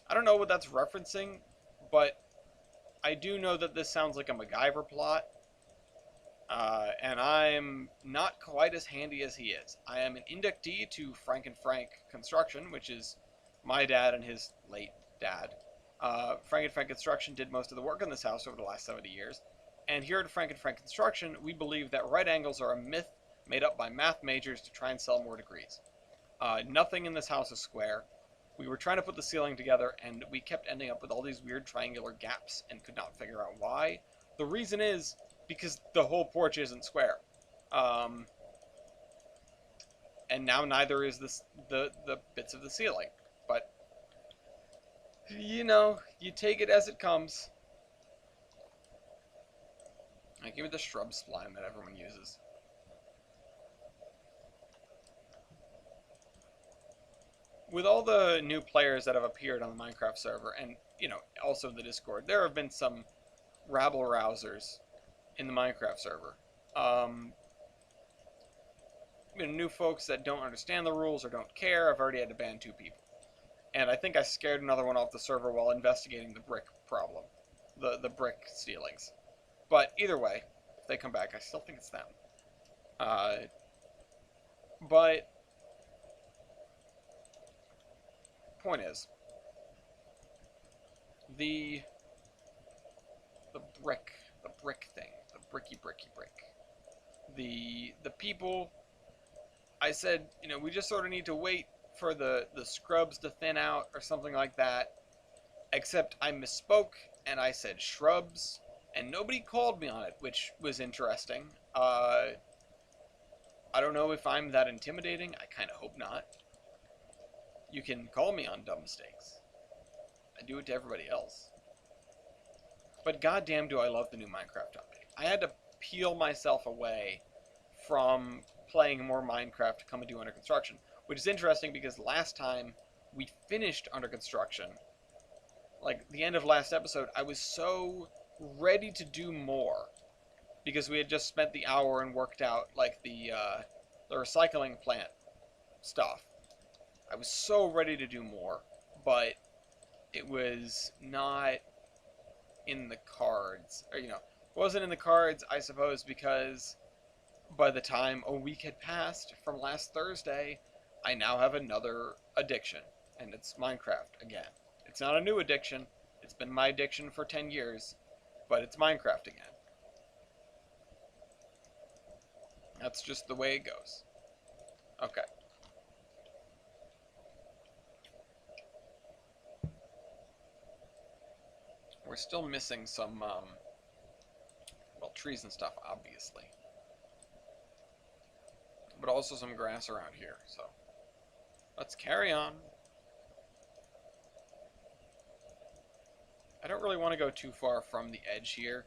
I don't know what that's referencing, but I do know that this sounds like a MacGyver plot. And I'm not quite as handy as he is. I am an inductee to Frank and Frank Construction, which is my dad and his late dad. Frank and Frank Construction did most of the work on this house over the last 70 years. And here at Frank and Frank Construction, we believe that right angles are a myth made up by math majors to try and sell more degrees. Nothing in this house is square. We were trying to put the ceiling together, and we kept ending up with all these weird triangular gaps and could not figure out why. The reason is because the whole porch isn't square. And now neither is the bits of the ceiling. But, you know, you take it as it comes. I give it the shrub spline that everyone uses. With all the new players that have appeared on the Minecraft server, and, you know, also the Discord, there have been some rabble-rousers in the Minecraft server. New folks that don't understand the rules or don't care. I've already had to ban 2 people. And I think I scared another one off the server while investigating the brick problem. The brick stealings. But either way, if they come back, I still think it's them. But point is, the brick thing, the bricky brick. The people, I said, we just sort of need to wait for the scrubs to thin out or something like that. Except I misspoke and I said shrubs, and nobody called me on it, which was interesting. I don't know if I'm that intimidating. I kind of hope not. You can call me on dumb mistakes. I do it to everybody else. But goddamn do I love the new Minecraft update. I had to peel myself away from playing more Minecraft to come and do Under Construction, which is interesting because last time we finished Under Construction, like the end of last episode, I was so ready to do more because we had just spent the hour and worked out like the recycling plant stuff. I was so ready to do more, but it was not in the cards, or wasn't in the cards, I suppose, because by the time a week had passed from last Thursday, I now have another addiction, and it's Minecraft again. It's not a new addiction. It's been my addiction for 10 years, but it's Minecraft again. That's just the way it goes. Okay. We're still missing some, well, trees and stuff, obviously. But also some grass around here, so let's carry on. I don't really want to go too far from the edge here.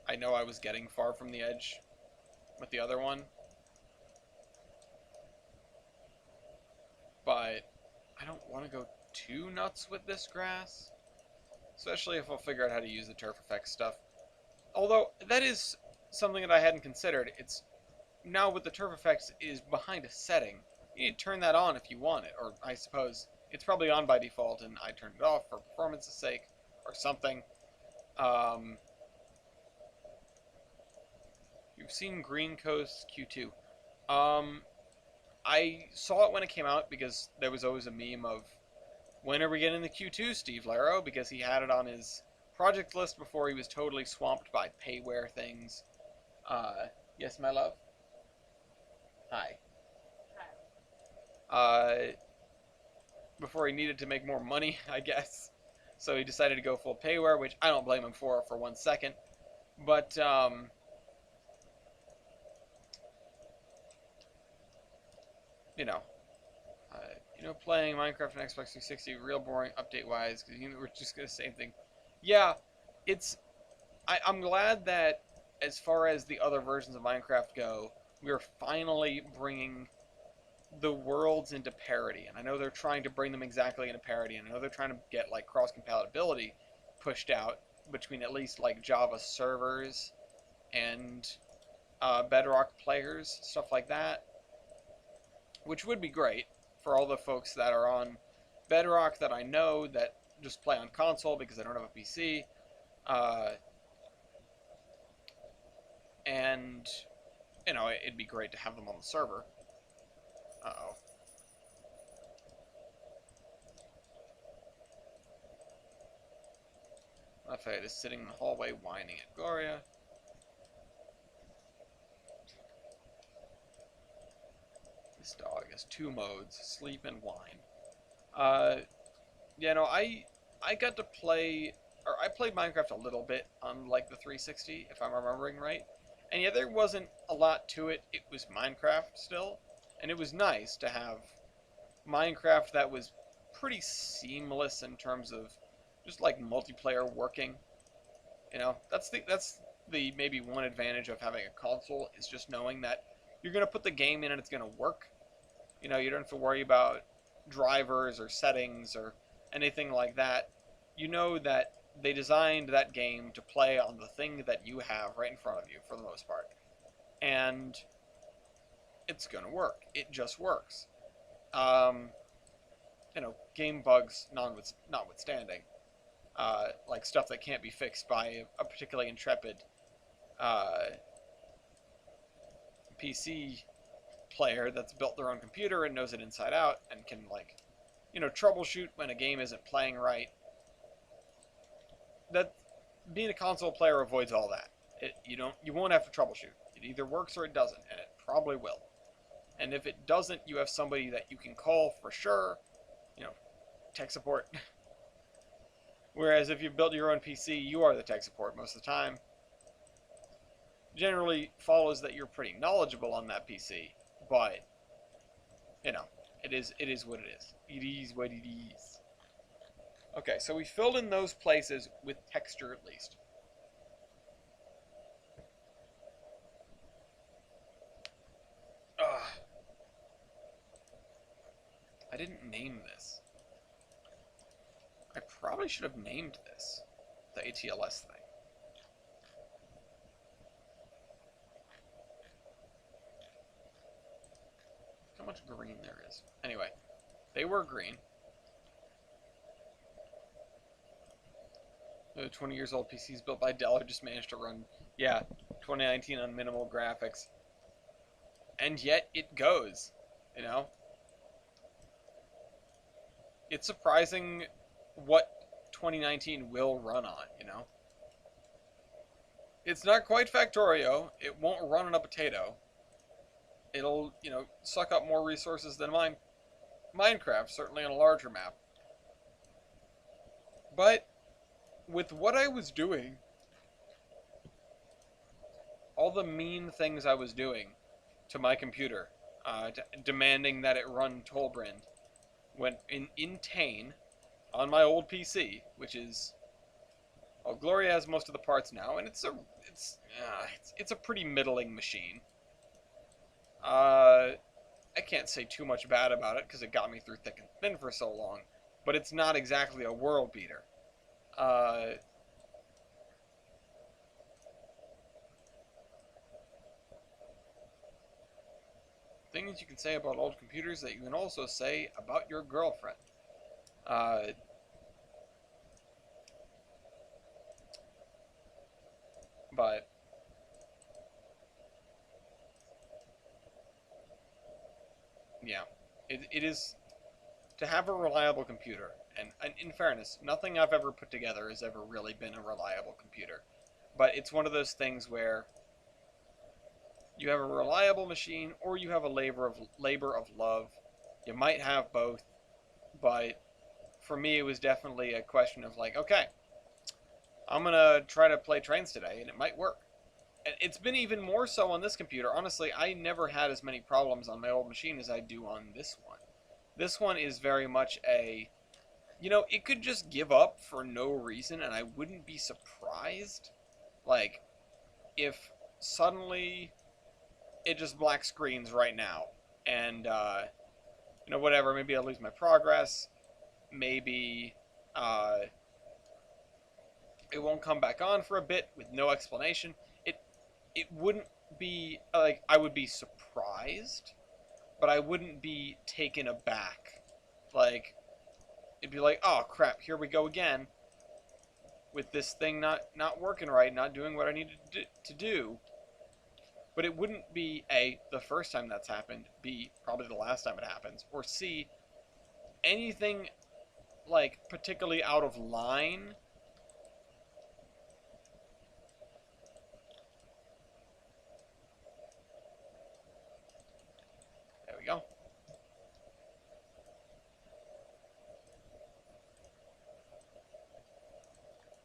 I know I was getting far from the edge with the other one, but I don't want to go too nuts with this grass, especially if I'll figure out how to use the turf effects stuff. Although that is something that I hadn't considered. It's now with the turf effects is behind a setting. You need to turn that on if you want it, or I suppose it's probably on by default and I turned it off for performance's sake or something. You've seen Green Coast Q2. I saw it when it came out because there was always a meme of, when are we getting the Q2, Steve Laro? Because he had it on his project list before he was totally swamped by payware things. Yes, my love? Hi. Before he needed to make more money, I guess. So he decided to go full payware, which I don't blame him for 1 second. But, playing Minecraft on Xbox 360, real boring update-wise, because we're just going to say the same thing. Yeah, I'm glad that as far as the other versions of Minecraft go, we're finally bringing the worlds into parity. And I know they're trying to bring them exactly into parity, and I know they're trying to get, like, cross-compatibility pushed out between at least, like, Java servers and Bedrock players, stuff like that, which would be great for all the folks that are on Bedrock that I know that just play on console because I don't have a PC. And, it'd be great to have them on the server. Uh-oh. Lafayette is sitting in the hallway whining at Gloria. This dog has 2 modes, sleep and whine. I got to play, or I played Minecraft a little bit on, like, the 360, if I'm remembering right. And yeah, there wasn't a lot to it. It was Minecraft still. And it was nice to have Minecraft that was pretty seamless in terms of just, like, multiplayer working. That's the maybe one advantage of having a console, is just knowing that you're going to put the game in and it's going to work. You don't have to worry about drivers or settings or anything like that. You know that they designed that game to play on the thing that you have right in front of you for the most part. And it's going to work. It just works. Um, game bugs notwithstanding. Like stuff that can't be fixed by a particularly intrepid uh, PC player that's built their own computer and knows it inside out and can, like, troubleshoot when a game isn't playing right. That being a console player avoids all that. You won't have to troubleshoot. It either works or it doesn't, and it probably will. And if it doesn't, you have somebody that you can call for sure. Tech support. Whereas if you build your own PC, you are the tech support most of the time. Generally follows that you're pretty knowledgeable on that PC, but it is what it is. It is what it is. Okay, so we filled in those places with texture at least. Ugh. I didn't name this. I probably should have named this the ATLS thing. How much green there is. Anyway, they were green. The 20 years old PCs built by Dell just managed to run, 2019 on minimal graphics. And yet it goes, It's surprising what 2019 will run on, It's not quite Factorio. It won't run on a potato. It'll, suck up more resources than Minecraft, certainly on a larger map. But with what I was doing, all the mean things I was doing to my computer, demanding that it run Tolbrynd, went in tane on my old PC, which is, well, Gloria has most of the parts now, and it's a pretty middling machine. I can't say too much bad about it because it got me through thick and thin for so long, but it's not exactly a world beater. Things you can say about old computers that you can also say about your girlfriend. But yeah, it is to have a reliable computer. And in fairness, nothing I've ever put together has ever really been a reliable computer. But it's one of those things where you have a reliable machine or you have a labor of love. You might have both, but for me it was definitely a question of like, okay, I'm gonna try to play trains today and it might work. And it's been even more so on this computer. Honestly, I never had as many problems on my old machine as I do on this one. This one is very much a, it could just give up for no reason and I wouldn't be surprised. Like, if suddenly it just black screens right now and, whatever, maybe I'll lose my progress. Maybe, it won't come back on for a bit with no explanation. It wouldn't be, like, I would be surprised, but I wouldn't be taken aback. Like, it'd be like, oh crap, here we go again with this thing not working right, not doing what I needed to do. But it wouldn't be A, the first time that's happened, B, probably the last time it happens, or C, anything like particularly out of line. There we go.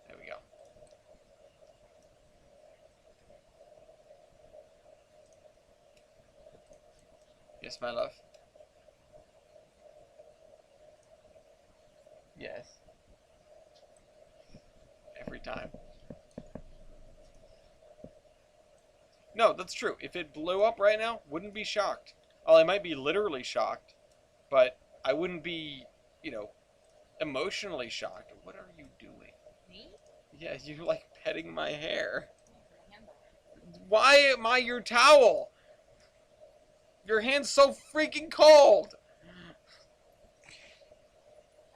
There we go. Yes, my love. Yes. Every time. No, that's true. If it blew up right now, wouldn't be shocked. Well, I might be literally shocked, but I wouldn't be, emotionally shocked. What are you doing? Me? Yeah, you like petting my hair. Why am I your towel? Your hand's so freaking cold.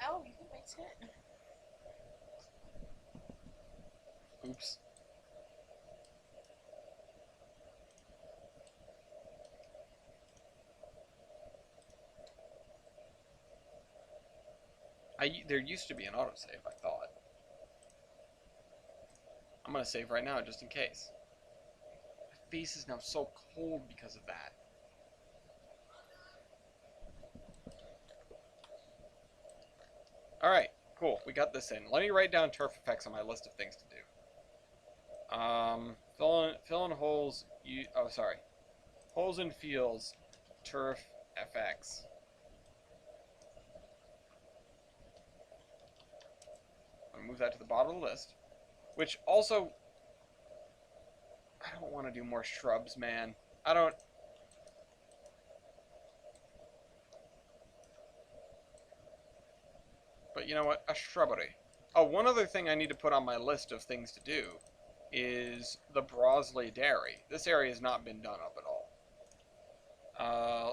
Oh, you can mix it. Oops. There used to be an autosave, I thought. I'm gonna save right now just in case. My face is now so cold because of that. Alright, cool. We got this in. Let me write down turf effects on my list of things to do. Fill in holes. Oh, sorry. Holes in fields. Turf FX. I'm gonna move that to the bottom of the list. Which also, I don't want to do more shrubs, man. I don't. But you know what? A shrubbery. Oh, one other thing I need to put on my list of things to do is the Brosley Dairy. This area has not been done up at all.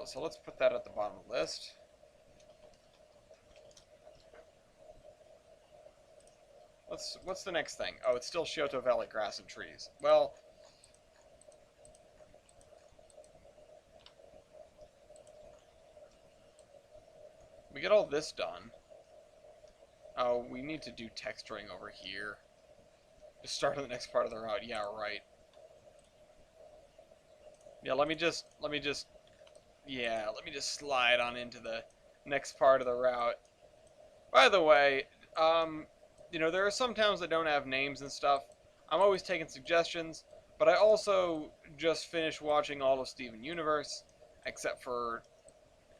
So let's put that at the bottom of the list. What's the next thing? Oh, it's still Scioto Valley grass and trees. Well, we get all this done. Oh, we need to do texturing over here. Just start on the next part of the route. Yeah, right. Yeah, let me just slide on into the next part of the route. By the way, there are some towns that don't have names and stuff. I'm always taking suggestions, but I also just finished watching all of Steven Universe, except for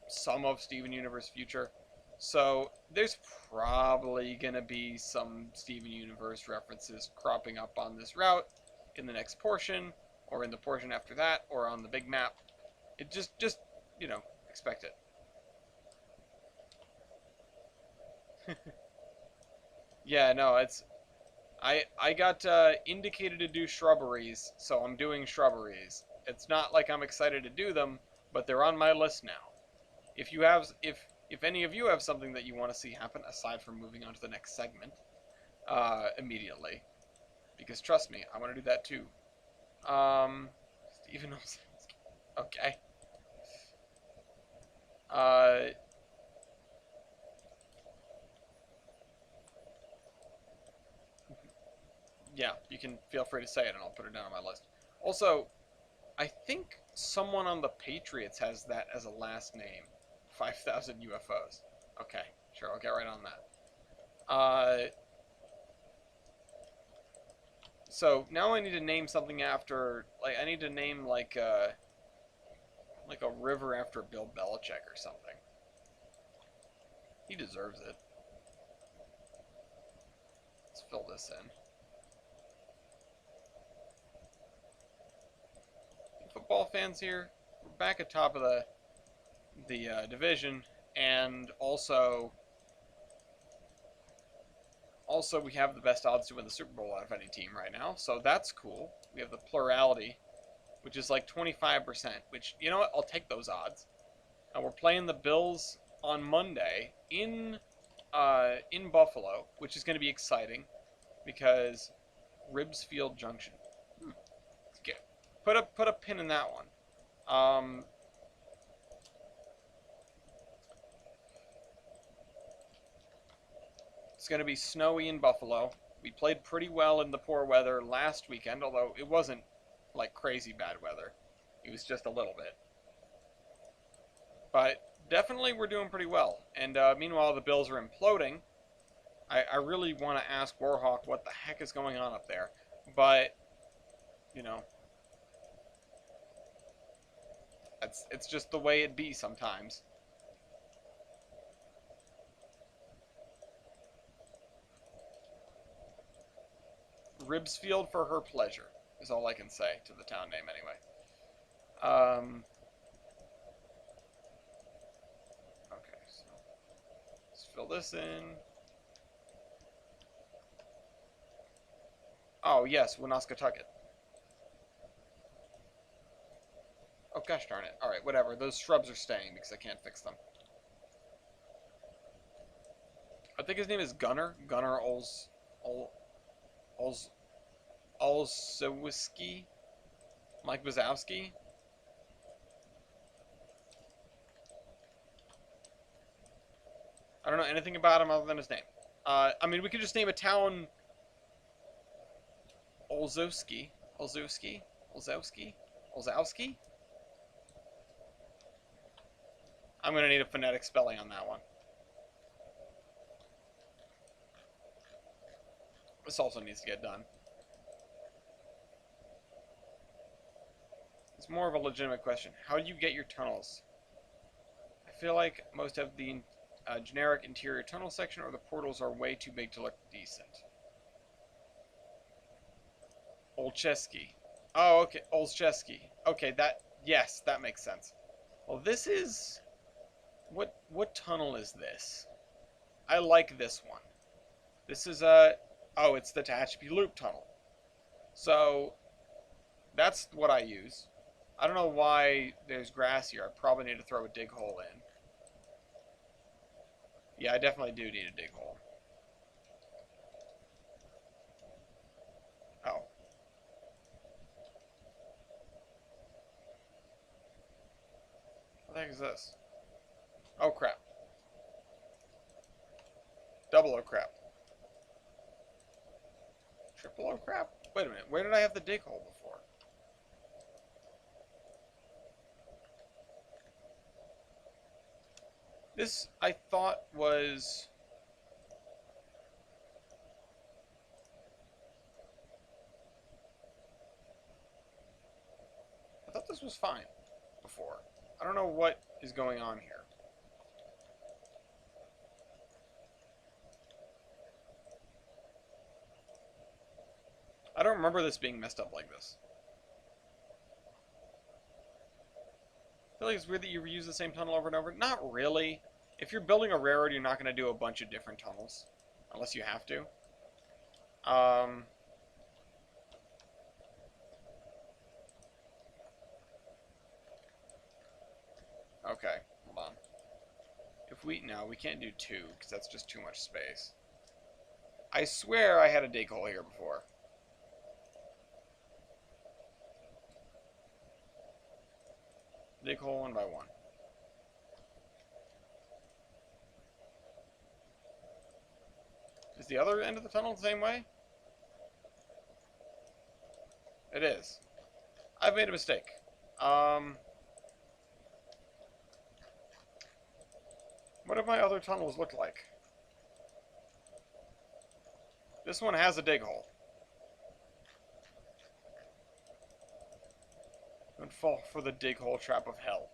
some of Steven Universe Future. So there's probably gonna be some Steven Universe references cropping up on this route in the next portion, or in the portion after that, or on the big map. It just expect it. Yeah, no, I got indicated to do shrubberies, so I'm doing shrubberies. It's not like I'm excited to do them, but they're on my list now. If any of you have something that you want to see happen aside from moving on to the next segment, immediately, because trust me, I want to do that too. Steven knows. Okay. Uh, yeah, you can feel free to say it, and I'll put it down on my list. Also, I think someone on the Patriots has that as a last name. 5,000 UFOs. Okay, sure, I'll get right on that. So now I need to name something after, I need to name like a river after Bill Belichick or something. He deserves it. Let's fill this in. Football fans here, we're back at top of the division, and also we have the best odds to win the Super Bowl out of any team right now, so that's cool. We have the plurality, which is like 25%, which, you know what, I'll take those odds. We're playing the Bills on Monday in Buffalo, which is going to be exciting because Ribs Field Junction. Okay. Put a pin in that one. It's going to be snowy in Buffalo. We played pretty well in the poor weather last weekend, although it wasn't like crazy bad weather. It was just a little bit. But definitely we're doing pretty well. And meanwhile, the Bills are imploding. I really want to ask Warhawk what the heck is going on up there. But, it's just the way it be sometimes. Ribsfield for her pleasure is all I can say to the town name anyway. Okay, so let's fill this in. Oh, yes, Woonasquatucket. Oh, gosh darn it. Alright, whatever. Those shrubs are staying because I can't fix them. I think his name is Gunnar. Gunnar Olszewski? Mike Wazowski? I don't know anything about him other than his name. I mean, we could just name a town Olszewski. Olszewski? Olszewski? Olszewski? I'm going to need a phonetic spelling on that one. This also needs to get done. It's more of a legitimate question. How do you get your tunnels? I feel like most have the generic interior tunnel section, or the portals are way too big to look decent. Olszewski. Oh, okay. Olszewski. Okay, yes, that makes sense. Well, this is... What tunnel is this? I like this one. This is oh, it's the Tehachapi Loop tunnel. So, that's what I use. I don't know why there's grass here. I probably need to throw a dig hole in. Yeah, I definitely do need a dig hole. Oh. What the heck is this? Oh, crap. Double oh crap. Triple oh crap? Wait a minute. Where did I have the dig hole before? This, I thought, was... I thought this was fine before. I don't know what is going on here. I don't remember this being messed up like this. I feel like it's weird that you reuse the same tunnel over and over. Not really. If you're building a railroad, you're not going to do a bunch of different tunnels. Unless you have to. Okay, hold on. No, we can't do 2, because that's just too much space. I swear I had a dig hole here before. Dig hole 1 by 1. Is the other end of the tunnel the same way? It is. I've made a mistake. What do my other tunnels look like? This one has a dig hole. Don't fall for the dig hole trap of hell.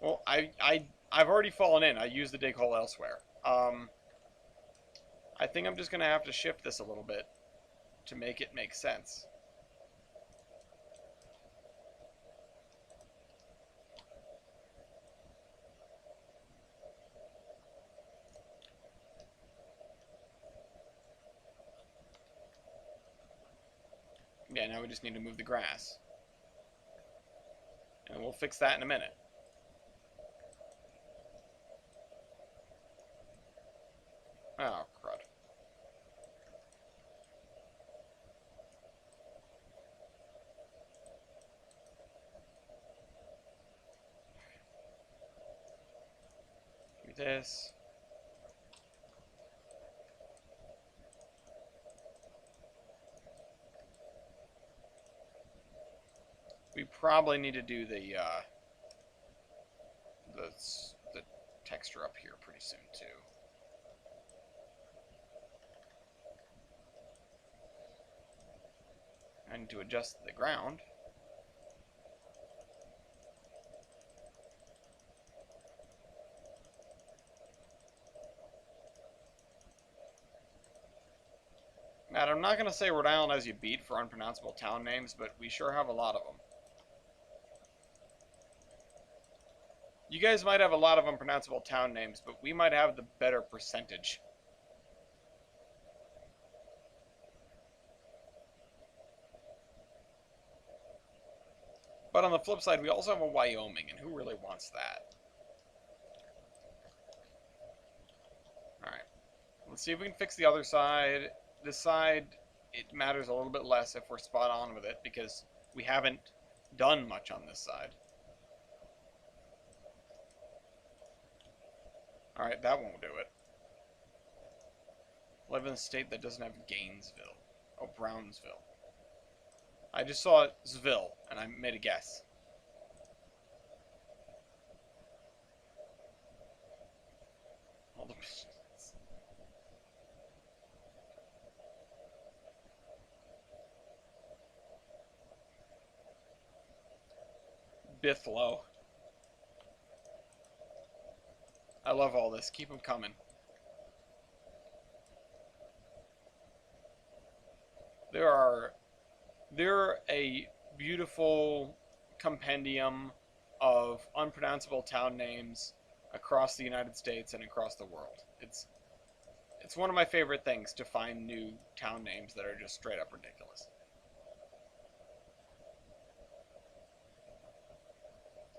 Well, I've already fallen in. I used the dig hole elsewhere. I think I'm just gonna have to shift this a little bit to make it make sense. Yeah, now we just need to move the grass. And we'll fix that in a minute. Oh, crud. Do this. We probably need to do the texture up here pretty soon too. I need to adjust the ground. Matt, I'm not going to say Rhode Island has you beat for unpronounceable town names, but we sure have a lot of them. You guys might have a lot of unpronounceable town names, but we might have the better percentage. But on the flip side, we also have a Wyoming, and who really wants that? Alright. Let's see if we can fix the other side. This side, it matters a little bit less if we're spot on with it, because we haven't done much on this side. Alright, that won't do it. Live in a state that doesn't have Gainesville. Oh, Brownsville. I just saw Sville, and I made a guess. All the Bithlow. I love all this. Keep them coming. They're a beautiful compendium of unpronounceable town names across the United States and across the world. It's one of my favorite things to find new town names that are just straight up ridiculous.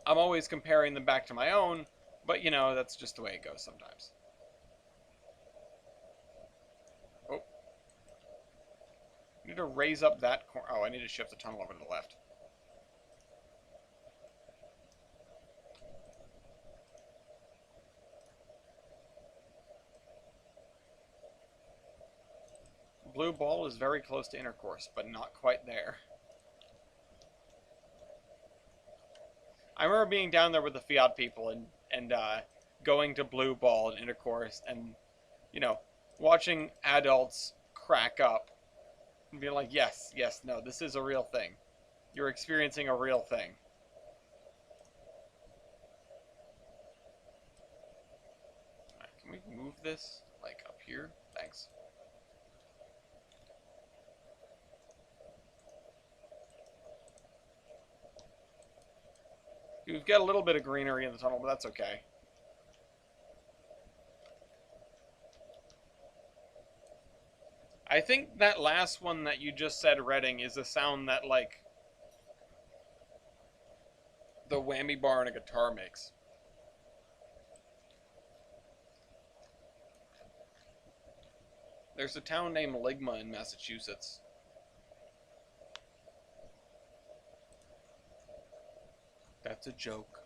I'm always comparing them back to my own, but you know, that's just the way it goes sometimes. Oh. I need to raise up that corner. Oh, I need to shift the tunnel over to the left. Blue ball is very close to intercourse, but not quite there. I remember being down there with the Fiat people and going to blue ball and intercourse and, you know, watching adults crack up and being like, yes, yes, no, this is a real thing. You're experiencing a real thing. Right, can we move this, like, up here? Thanks. We've got a little bit of greenery in the tunnel, but that's okay. I think that last one that you just said, Redding, is a sound that, like, the whammy bar on a guitar makes. There's a town named Ligma in Massachusetts. That's a joke.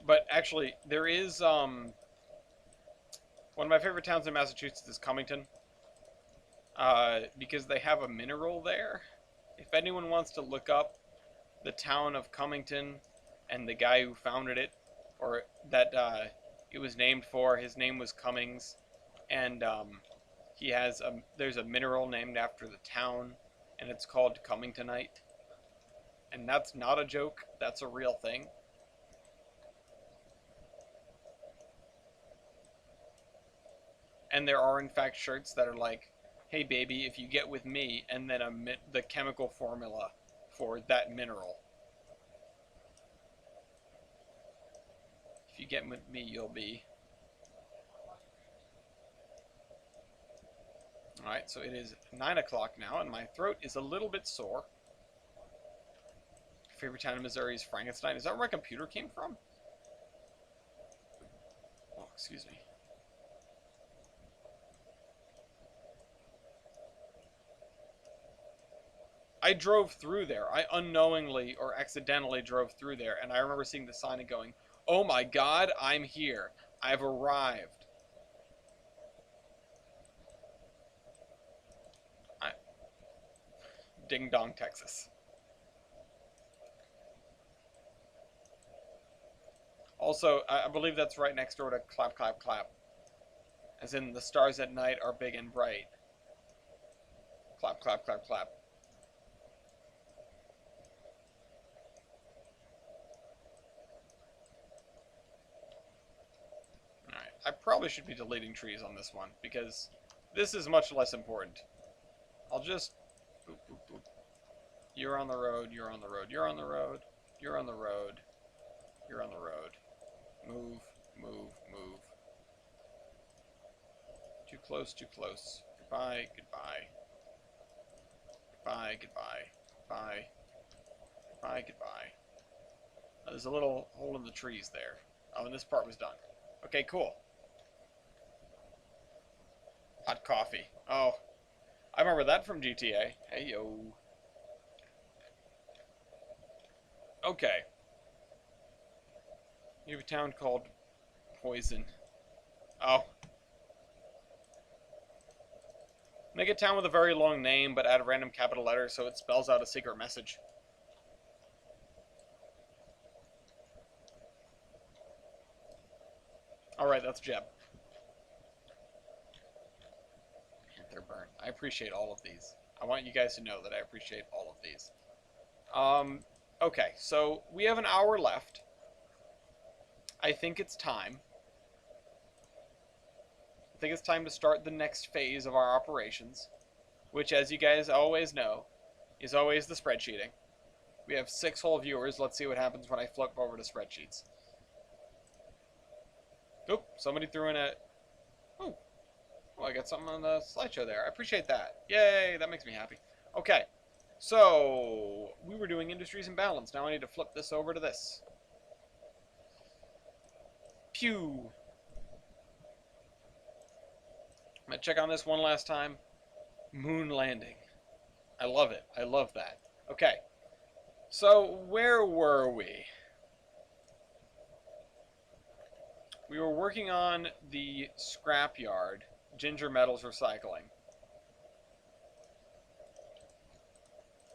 But actually, there is, one of my favorite towns in Massachusetts is Cummington. Because they have a mineral there. If anyone wants to look up the town of Cummington and the guy who founded it, or that it was named for, his name was Cummings, and there's a mineral named after the town, and it's called Cummingtonite. And that's not a joke, that's a real thing. And there are in fact shirts that are like, hey baby, if you get with me, and then the chemical formula for that mineral. If you get with me, you'll be. Alright, so it is 9 o'clock now, and my throat is a little bit sore. Favorite town in Missouri is Frankenstein. Is that where my computer came from? Oh, excuse me. I drove through there. I unknowingly or accidentally drove through there, and I remember seeing the sign and going, oh my god, I'm here. I've arrived. Ding Dong, Texas. Also, I believe that's right next door to Clap Clap Clap. As in, the stars at night are big and bright. Clap Clap Clap Clap. Alright, I probably should be deleting trees on this one, because this is much less important. I'll just... Boop, boop, boop. You're on the road, you're on the road, you're on the road, you're on the road, you're on the road. Move, move, move. Too close, too close. Goodbye, goodbye. Goodbye, goodbye. Goodbye. Goodbye, goodbye. There's a little hole in the trees there. Oh, and this part was done. Okay, cool. Hot coffee. Oh, I remember that from GTA. Hey, yo. Okay. You have a town called Poison. Oh. Make a town with a very long name, but add a random capital letter so it spells out a secret message. Alright, that's Jeb. Panther burn. I appreciate all of these. I want you guys to know that I appreciate all of these. Okay, so we have an hour left. I think it's time. I think it's time to start the next phase of our operations, which, as you guys always know, is always the spreadsheeting. We have 6 whole viewers. Let's see what happens when I flip over to spreadsheets. Oop, somebody threw in a... Oh, I got something on the slideshow there. I appreciate that. Yay, that makes me happy. Okay, so we were doing industries and balance. Now I need to flip this over to this. Pew. I'm going to check on this one last time. Moon landing. I love it. I love that. Okay. So, where were we? We were working on the scrapyard, Ginger Metals Recycling,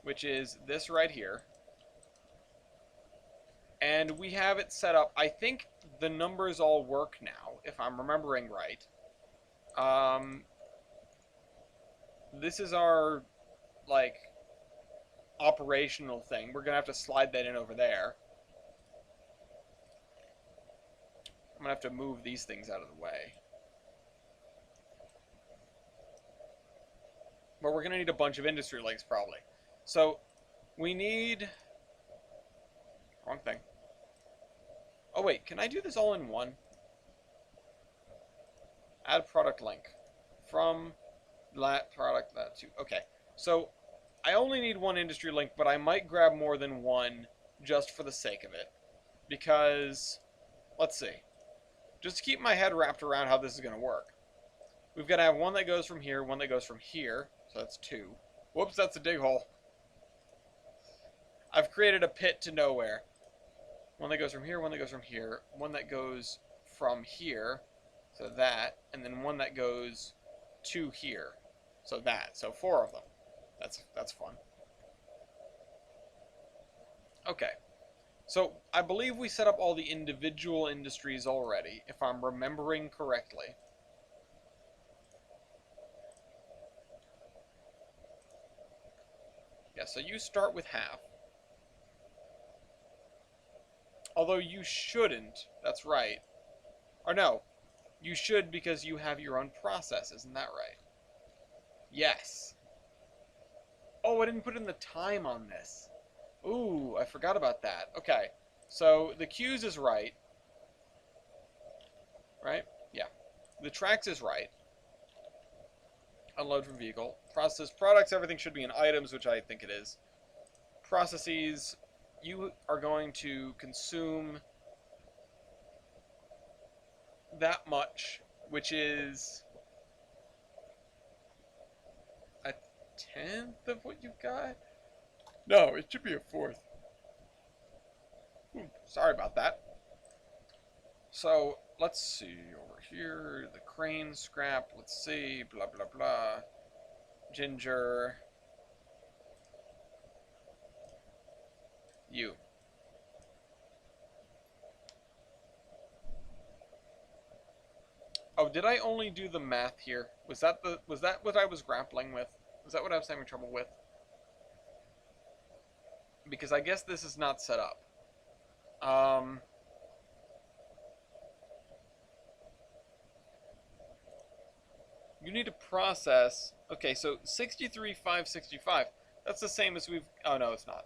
which is this right here. And we have it set up. I think the numbers all work now, if I'm remembering right. This is our, like, operational thing. We're going to have to slide that in over there. I'm going to have to move these things out of the way. But we're going to need a bunch of industry links, probably. So, we need... Wrong thing. Oh, wait. Can I do this all in one? Add product link. From that product, that to... Okay. So, I only need one industry link, but I might grab more than one just for the sake of it. Because... Let's see. Just to keep my head wrapped around how this is going to work. We've got to have one that goes from here, one that goes from here. So that's 2. Whoops, that's a dig hole. I've created a pit to nowhere. One that goes from here, one that goes from here, one that goes from here, so that, and then one that goes to here, so that. So 4 of them. That's fun. Okay. So, I believe we set up all the individual industries already, if I'm remembering correctly. Yeah, so you start with half. Although you shouldn't, that's right. Or no, you should because you have your own process, isn't that right? Yes. Oh, I didn't put in the time on this. Ooh, I forgot about that. Okay, so the Q's is right. Right? Yeah. The tracks is right. Unload from vehicle. Process products, everything should be in items, which I think it is. Processes, you are going to consume that much, which is a 10th of what you've got? No, it should be a 4th. Sorry about that. So, let's see, over here, the crane scrap, let's see, blah, blah, blah. Ginger. You. Oh, did I only do the math here? Was that what I was grappling with? Was that what I was having trouble with? Because I guess this is not set up. You need to process... Okay, so 63,565. That's the same as we've... Oh, no, it's not.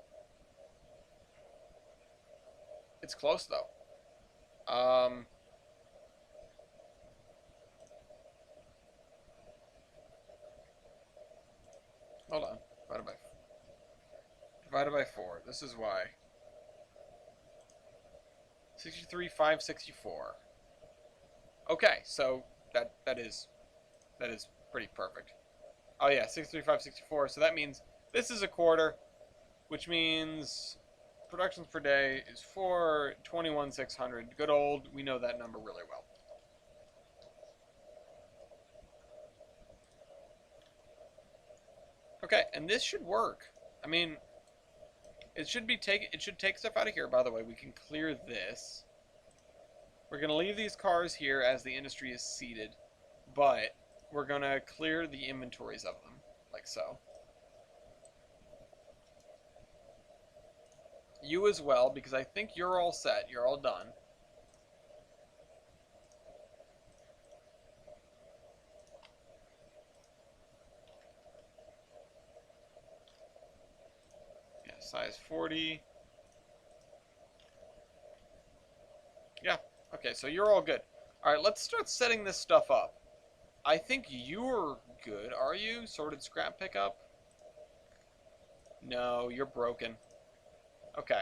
It's close, though. Hold on. Divided by 4. This is why. 63,564. Okay, so that is pretty perfect. Oh yeah, 63,564. So that means this is a quarter, which means productions per day is 421,600. Good old, we know that number really well. Okay, and this should work. I mean, it should take stuff out of here. By the way, we can clear this. We're gonna leave these cars here as the industry is seated, but we're gonna clear the inventories of them, like so. You as well, because I think you're all set. You're all done. Yeah, size 40. Yeah, okay, so you're all good. Alright, let's start setting this stuff up. I think you're good, are you? Sorted scrap pickup? No, you're broken. Okay.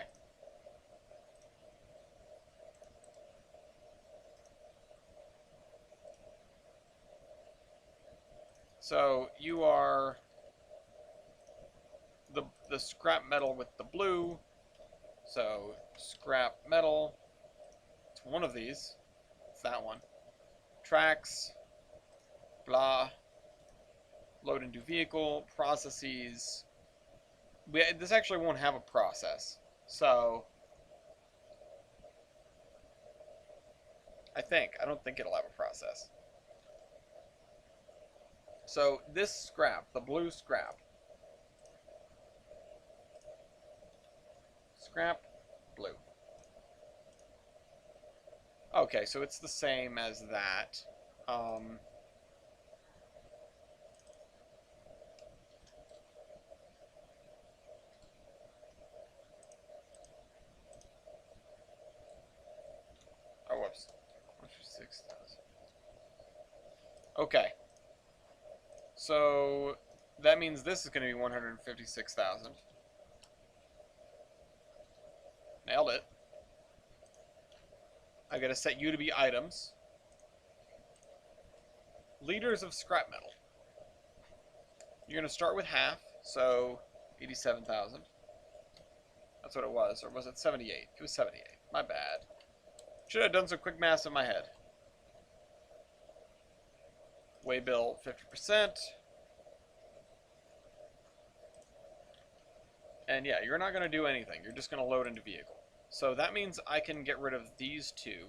So, you are the scrap metal with the blue. So, scrap metal. It's one of these. It's that one. Tracks. Blah. Load into vehicle. Processes. This actually won't have a process. So, I don't think it'll have a process. So, this scrap, the blue scrap. Scrap, blue. Okay, so it's the same as that. Oh, whoops. 6,000. Okay. So that means this is going to be 156,000. Nailed it. I gotta set you to be items. Liters of scrap metal. You're gonna start with half, so 87,000. That's what it was, or was it 78? It was 78. My bad. Should have done some quick math in my head. Weigh bill 50%. And yeah, you're not gonna do anything. You're just gonna load into vehicle. So that means I can get rid of these two.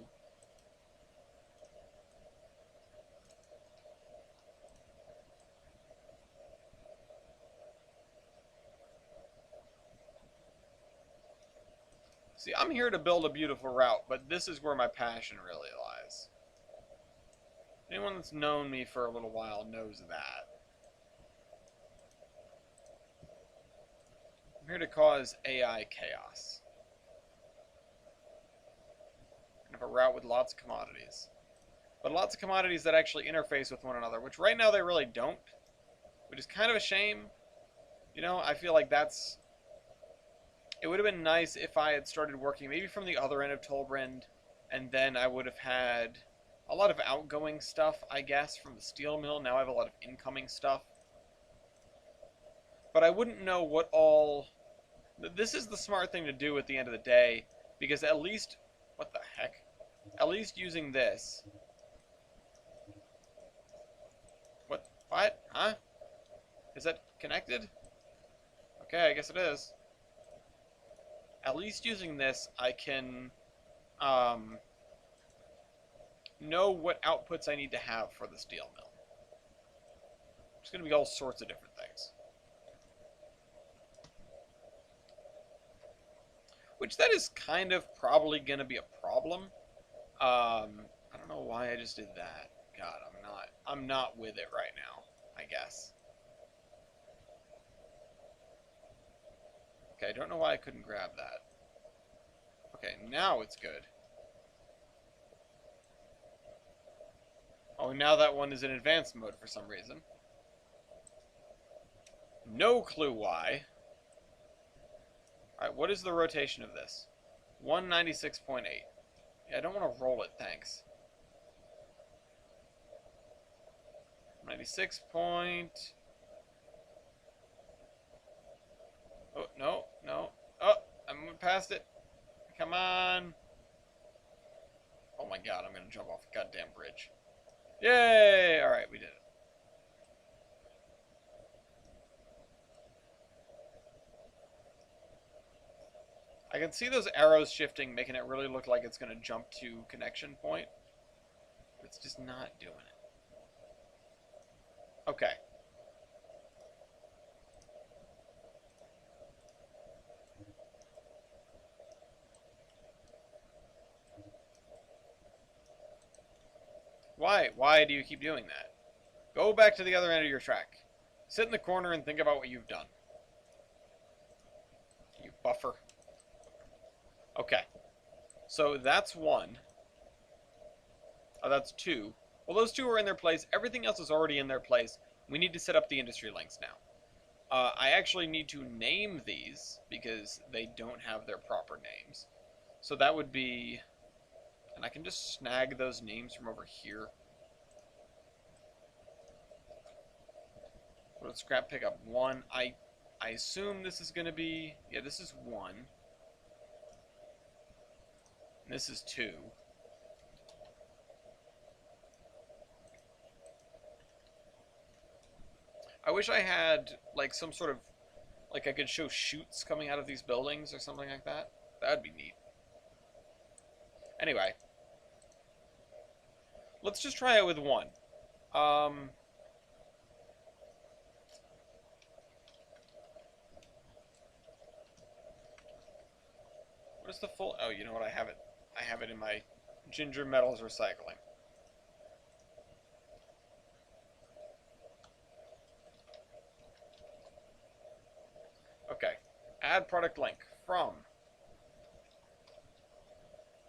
See, I'm here to build a beautiful route, but this is where my passion really lies. Anyone that's known me for a little while knows that. I'm here to cause AI chaos. And have a route with lots of commodities. But lots of commodities that actually interface with one another, which right now they really don't. Which is kind of a shame. You know, I feel like that's... It would have been nice if I had started working maybe from the other end of Tolbrynd, and then I would have had a lot of outgoing stuff, I guess, from the steel mill. Now I have a lot of incoming stuff. But I wouldn't know what all... This is the smart thing to do at the end of the day, because at least... What the heck? At least using this... What? Huh? Is that connected? Okay, I guess it is. At least using this, I can know what outputs I need to have for the steel mill. It's going to be all sorts of different things. Which that is kind of probably going to be a problem. I don't know why I just did that. God, I'm not with it right now, I guess. Okay, I don't know why I couldn't grab that. Okay, now it's good. Oh, now that one is in advanced mode for some reason. No clue why. Alright, what is the rotation of this? 196.8. Yeah, I don't want to roll it, thanks. 96 point... Oh, no, no. Oh, I moved past it. Come on. Oh my god, I'm going to jump off a goddamn bridge. Yay! Alright, we did it. I can see those arrows shifting, making it really look like it's going to jump to connection point. But it's just not doing it. Okay. Why? Why do you keep doing that? Go back to the other end of your track. Sit in the corner and think about what you've done. You buffer. Okay. So that's one. Oh, that's two. Well, those two are in their place. Everything else is already in their place. We need to set up the industry links now. I actually need to name these because they don't have their proper names. So that would be... And I can just snag those names from over here. Let's scrap pickup 1. I assume this is going to be... Yeah, this is 1. And this is 2. I wish I had, like, some sort of... Like, I could show chutes coming out of these buildings or something like that. That'd be neat. Anyway. Let's just try it with 1. What is the full... Oh, you know what? I have it. I have it in my Ginger Metals Recycling. Okay. Add product link from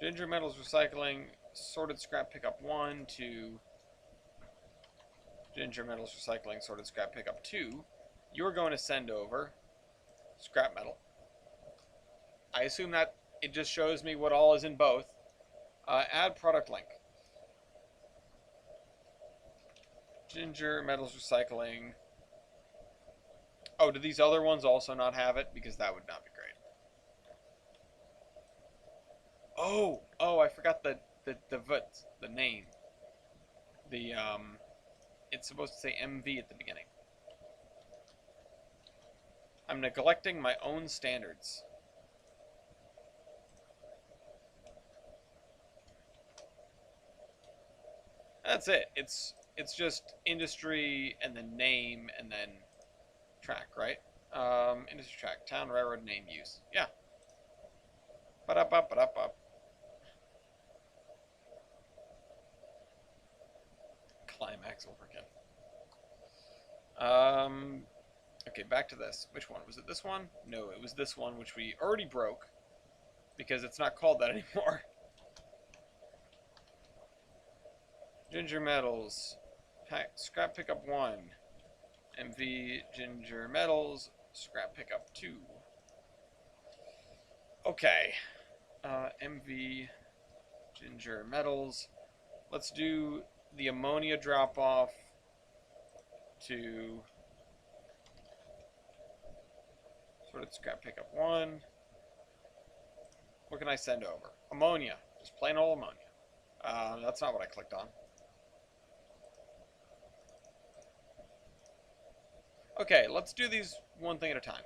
Ginger Metals Recycling sorted scrap pickup 1 to Ginger Metals Recycling sorted scrap pickup 2. You're going to send over scrap metal. I assume that it just shows me what all is in both. Add product link. Ginger Metals Recycling. Oh, do these other ones also not have it? Because that would not be great. Oh, I forgot the name. It's supposed to say MV at the beginning. I'm neglecting my own standards. That's it. It's just industry and then name and then track, right? Industry track, town, railroad, name, use. Yeah. Ba-da-ba-ba-da-ba. Climax over again. Okay, back to this. Which one? Was it this one? No, it was this one, which we already broke. Because it's not called that anymore. Ginger Metals. Scrap Pickup 1. MV Ginger Metals. Scrap Pickup 2. Okay. MV Ginger Metals. Let's do the ammonia drop-off to sorted scrap pickup 1. What can I send over? Ammonia. Just plain old ammonia. That's not what I clicked on. Okay, let's do these one thing at a time.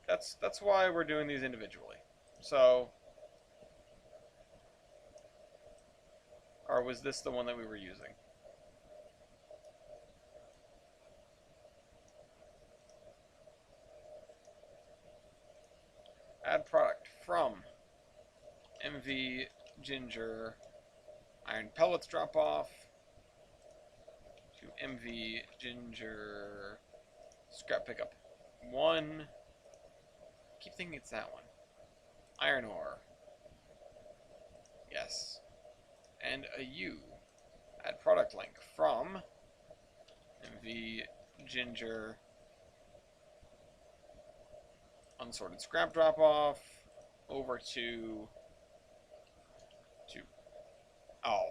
That's why we're doing these individually. So, or was this the one that we were using? Add product from MV Ginger Iron Pellets drop off MV ginger scrap pickup 1. Keep thinking it's that one. Iron ore. Yes. And a U. Add product link from MV ginger unsorted scrap drop off over to oh.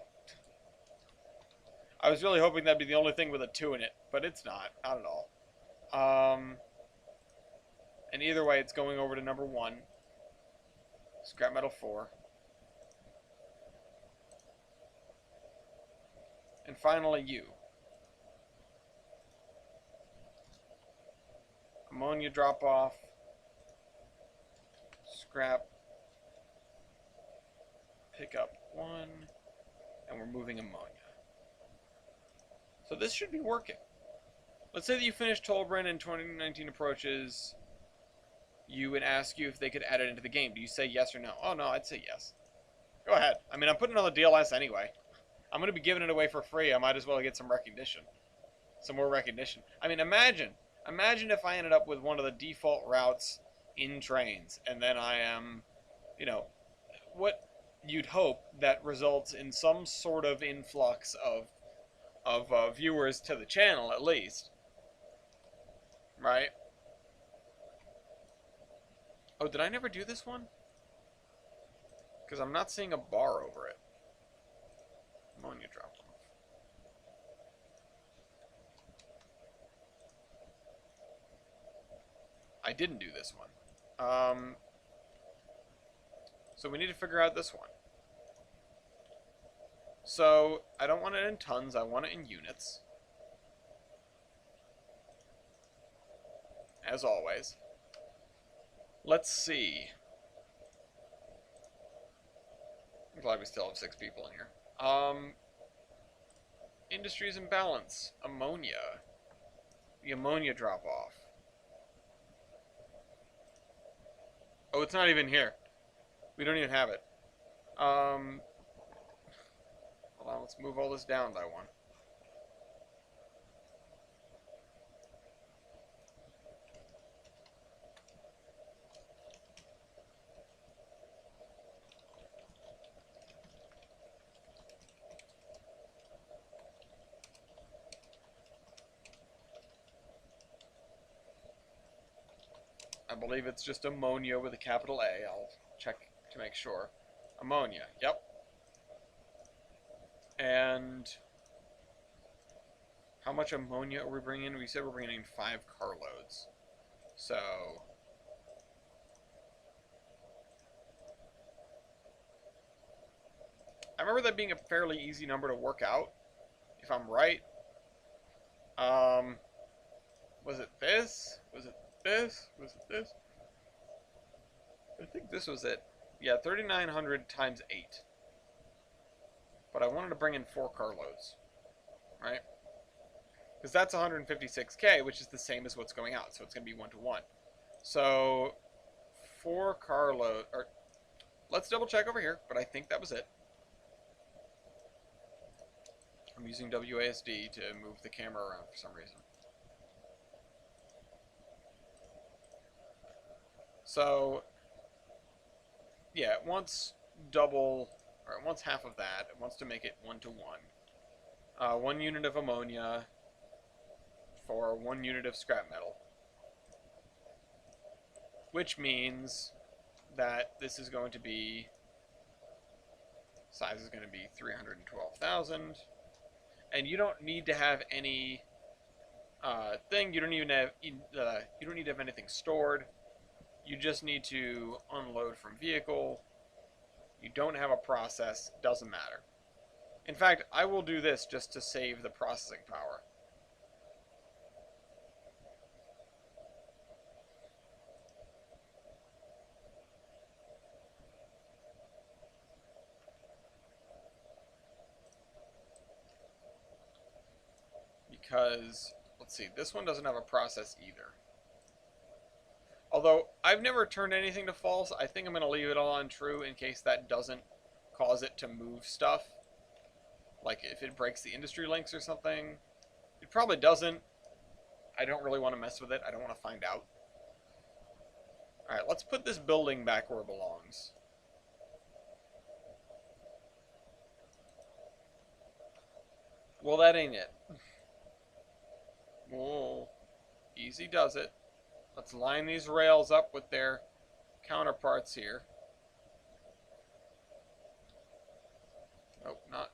I was really hoping that'd be the only thing with a 2 in it, but it's not at all. And either way, it's going over to number 1. Scrap metal 4. And finally, U. Ammonia drop off. Scrap. Pick up 1. And we're moving ammonia. So this should be working. Let's say that you finish Tolbrynd and 2019 approaches you and ask you if they could add it into the game. Do you say yes or no? Oh, no, I'd say yes. Go ahead. I mean, I'm putting it on the DLS anyway. I'm going to be giving it away for free. I might as well get some recognition. Some more recognition. I mean, imagine if I ended up with one of the default routes in trains, and then I am, you know, what you'd hope that results in some sort of influx of viewers to the channel, at least. Right? Oh, did I never do this one? Because I'm not seeing a bar over it. Ammonia drop off. I didn't do this one. So we need to figure out this one. So, I don't want it in tons, I want it in units. As always. Let's see. I'm glad we still have 6 people in here. Industries in balance. Ammonia. The ammonia drop off. Oh, it's not even here. We don't even have it. Hold on, let's move all this down by 1. I believe it's just ammonia with a capital A. I'll check to make sure. Ammonia, yep. And how much ammonia are we bringing in? We said we're bringing in 5 carloads. So I remember that being a fairly easy number to work out, if I'm right. Was it this? Was it this? Was it this? I think this was it. Yeah, 3,900 times 8. But I wanted to bring in 4 carloads, right? Because that's 156k, which is the same as what's going out, so it's going to be 1-to-1. So 4 carload, or let's double check over here, but I think that was it. I'm using WASD to move the camera around for some reason. So, yeah, it wants double, or it wants half of that. It wants to make it 1-to-1. 1 unit of ammonia for 1 unit of scrap metal. Which means that this is going to be, size is going to be 312,000. And you don't need to have any thing. You don't even have, you don't need to have anything stored. You just need to unload from vehicle. You don't have a process, doesn't matter. In fact, I will do this just to save the processing power. Because, let's see, this one doesn't have a process either. Although, I've never turned anything to false. I think I'm going to leave it all on true in case that doesn't cause it to move stuff. Like if it breaks the industry links or something. It probably doesn't. I don't really want to mess with it. I don't want to find out. Alright, let's put this building back where it belongs. Well, that ain't it. Whoa. Easy does it. Let's line these rails up with their counterparts here. Nope, not.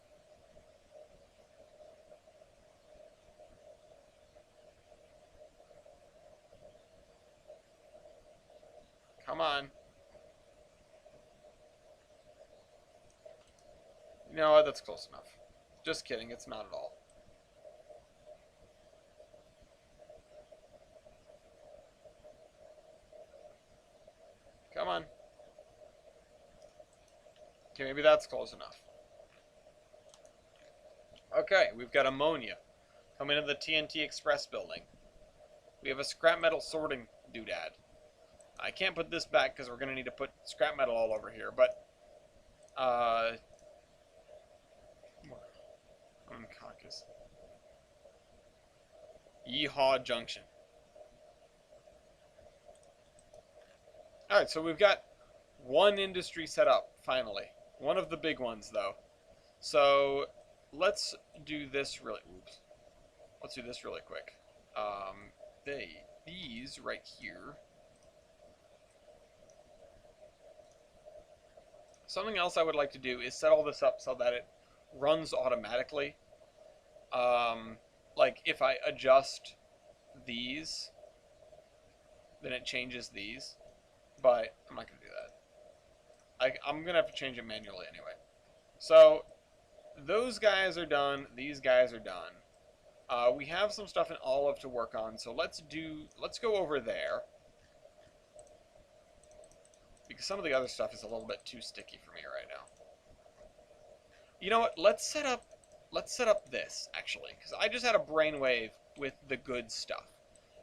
Come on. You know what? That's close enough. Just kidding. It's not at all. Come on. Okay, maybe that's close enough. Okay, we've got ammonia coming into the TNT Express building. We have a scrap metal sorting doodad. I can't put this back because we're going to need to put scrap metal all over here, but uncaucus. Yeehaw Junction. Alright, so we've got one industry set up, finally. One of the big ones, though. So, let's do this really... Oops. Let's do this really quick. These right here... Something else I would like to do is set all this up so that it runs automatically. Like, if I adjust these, then it changes these. But I'm not going to do that. I'm going to have to change it manually anyway. So, those guys are done. These guys are done. We have some stuff in Olive to work on, so let's go over there. Because some of the other stuff is a little bit too sticky for me right now. You know what? Let's set up this, actually. Because I just had a brainwave with the good stuff.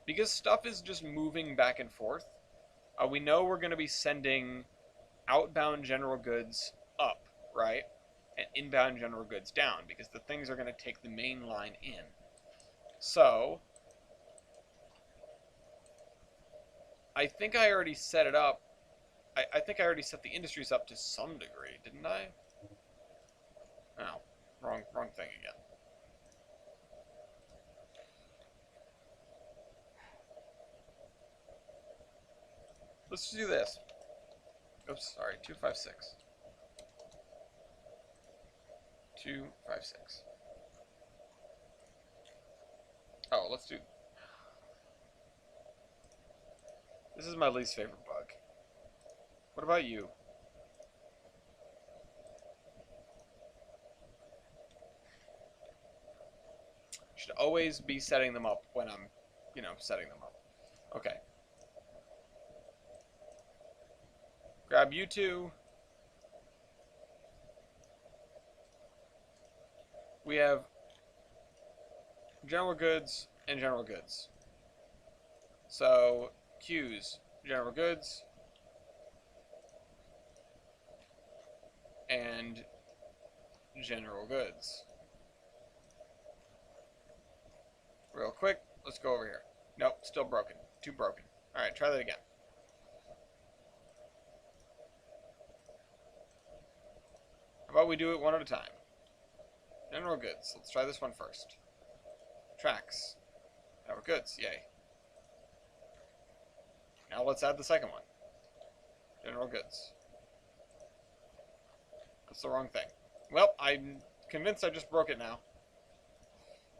Because stuff is just moving back and forth. We know we're going to be sending outbound general goods up, right? And inbound general goods down. Because the things are going to take the main line in. So, I think I already set it up. I think I already set the industries up to some degree, didn't I? Oh, wrong thing again. Let's do this. Oops, sorry, 256. 256. Oh, let's do... This is my least favorite bug. What about you? Should always be setting them up when I'm, setting them up. Okay. Grab you two. We have general goods and general goods. So, Q's, general goods, and general goods. Real quick, let's go over here. Nope, still broken. Too broken. Alright, try that again. How about we do it one at a time? General goods. Let's try this one first. Tracks. General goods. Yay. Now let's add the second one. General goods. That's the wrong thing. Well, I'm convinced I just broke it now.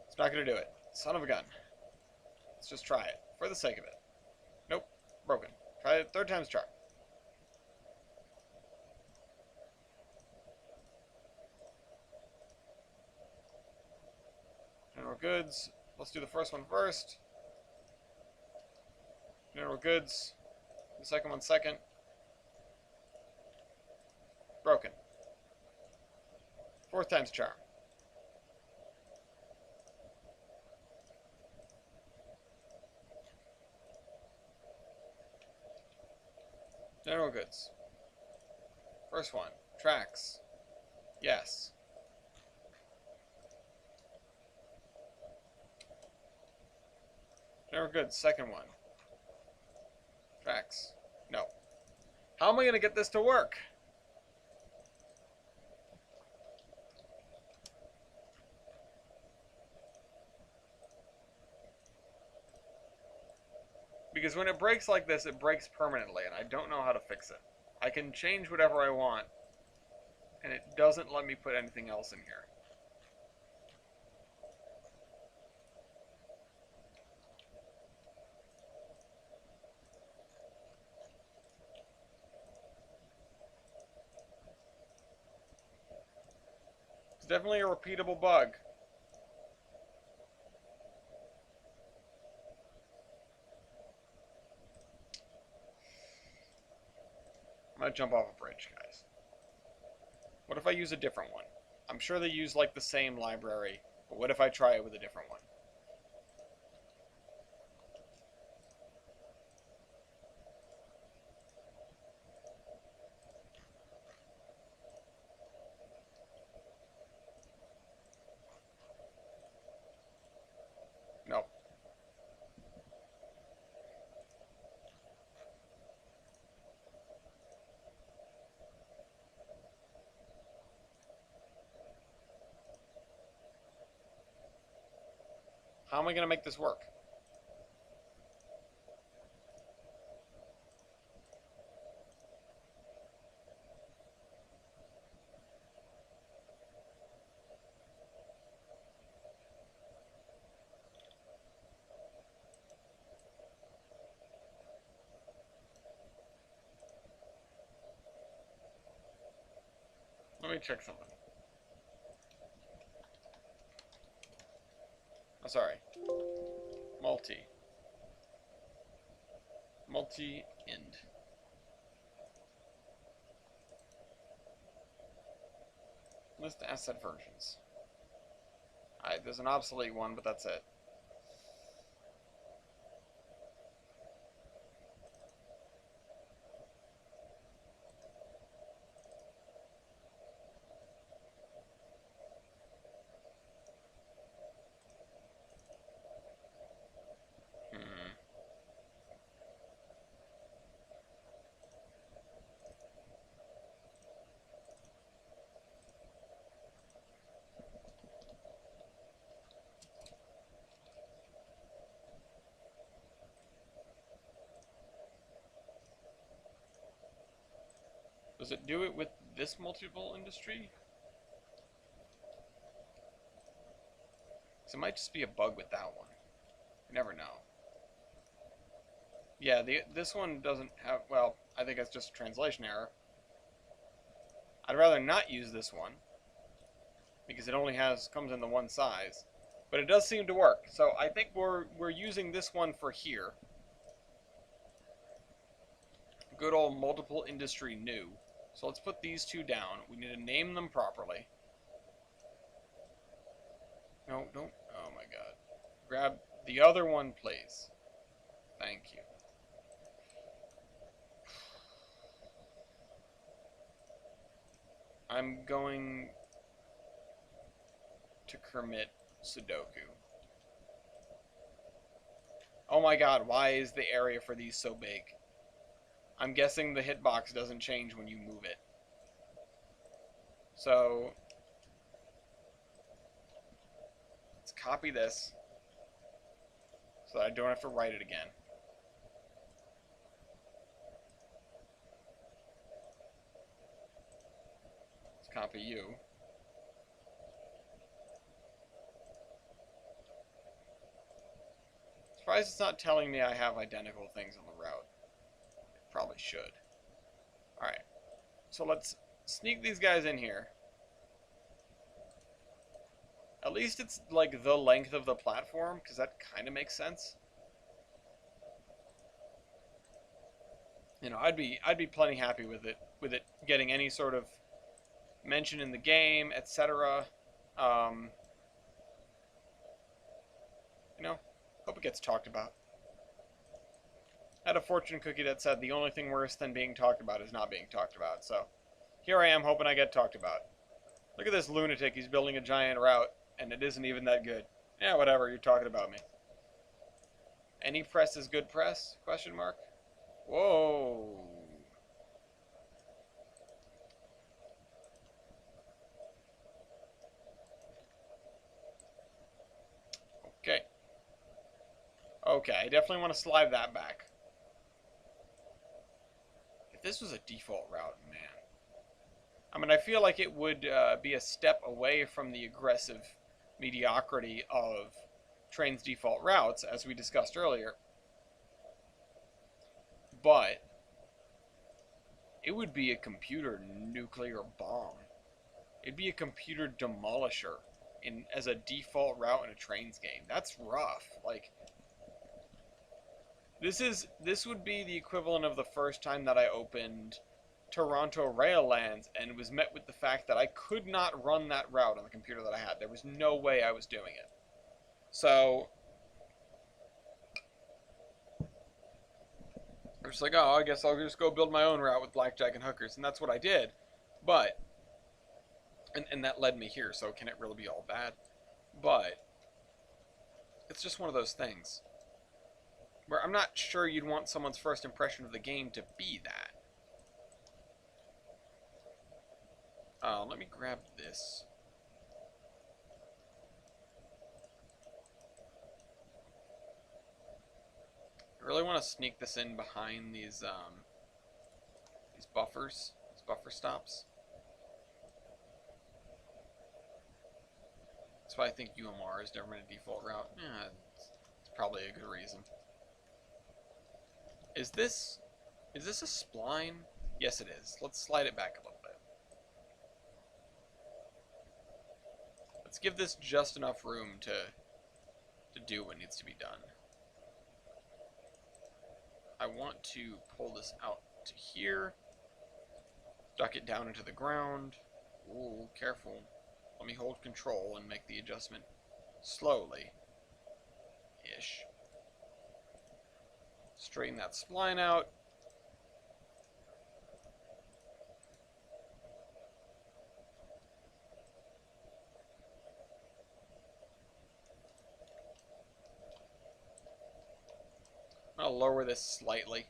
It's not going to do it. Son of a gun. Let's just try it. For the sake of it. Nope. Broken. Try it 3rd time's charm. General goods. Let's do the first one first. General goods. The second one second. Broken. 4th time's charm. General goods. First one. Tracks. Yes. Never good. Second one. Tracks. No. How am I going to get this to work? Because when it breaks like this, it breaks permanently, and I don't know how to fix it. I can change whatever I want, and it doesn't let me put anything else in here. It's definitely a repeatable bug. I'm gonna jump off a bridge, guys. What if I use a different one? I'm sure they use like the same library, but what if I try it with a different one? Nope. How am I gonna make this work? Let me check something. Oh, sorry. Multi-end. List asset versions. Alright, there's an obsolete one, but that's it. Does it do it with this multiple industry? So it might just be a bug with that one. You never know. Yeah, this one doesn't have, well, I think it's just a translation error. I'd rather not use this one because it only comes in the one size. But it does seem to work. So I think we're using this one for here. Good old multiple industry new. So let's put these two down. We need to name them properly. No, don't. Oh my god. Grab the other one, please. Thank you. I'm going to commit Sudoku. Oh my god, why is the area for these so big? I'm guessing the hitbox doesn't change when you move it. So, let's copy this so that I don't have to write it again. Let's copy you. Surprised it's not telling me I have identical things on the route. It probably should. Alright. So let's sneak these guys in here. At least it's like the length of the platform, because that kind of makes sense. You know, I'd be plenty happy with it getting any sort of mention in the game, etc. You know, hope it gets talked about. I had a fortune cookie that said the only thing worse than being talked about is not being talked about. So here I am hoping I get talked about. Look at this lunatic. He's building a giant route, and it isn't even that good. Yeah, whatever. You're talking about me. Any press is good press? Question mark. Whoa. Okay. Okay, I definitely want to slide that back. If this was a default route, man. I mean, I feel like it would be a step away from the aggressive mediocrity of trains' default routes, as we discussed earlier. But it would be a computer nuclear bomb. It'd be a computer demolisher as a default route in a trains game. That's rough. Like, this would be the equivalent of the first time that I opened Toronto Rail Lands and was met with the fact that I could not run that route on the computer that I had. There was no way I was doing it. So I was like, oh, I guess I'll just go build my own route with blackjack and hookers, and that's what I did. But and that led me here. So can it really be all bad? But it's just one of those things where I'm not sure you'd want someone's first impression of the game to be that. Let me grab this. I really want to sneak this in behind these buffers, these buffer stops. That's why I think UMR has never been a default route. Yeah, it's probably a good reason. Is this a spline? Yes, it is. Let's slide it back a little bit. Let's give this just enough room to do what needs to be done. I want to pull this out to here, duck it down into the ground. Ooh, careful. Let me hold control and make the adjustment slowly-ish. Straighten that spline out. I'll lower this slightly,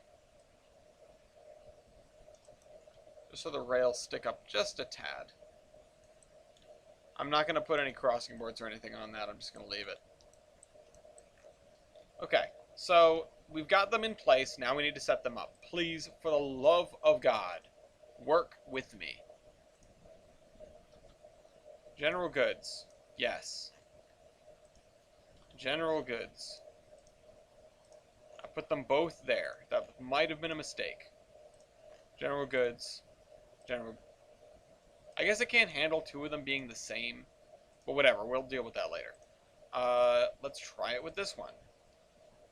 just so the rails stick up just a tad. I'm not going to put any crossing boards or anything on that. I'm just going to leave it. Okay, so we've got them in place. Now we need to set them up. Please, for the love of God, work with me. General goods. Yes. General goods. I put them both there. That might have been a mistake. General goods. General. I guess I can't handle two of them being the same. But whatever, we'll deal with that later. Let's try it with this one.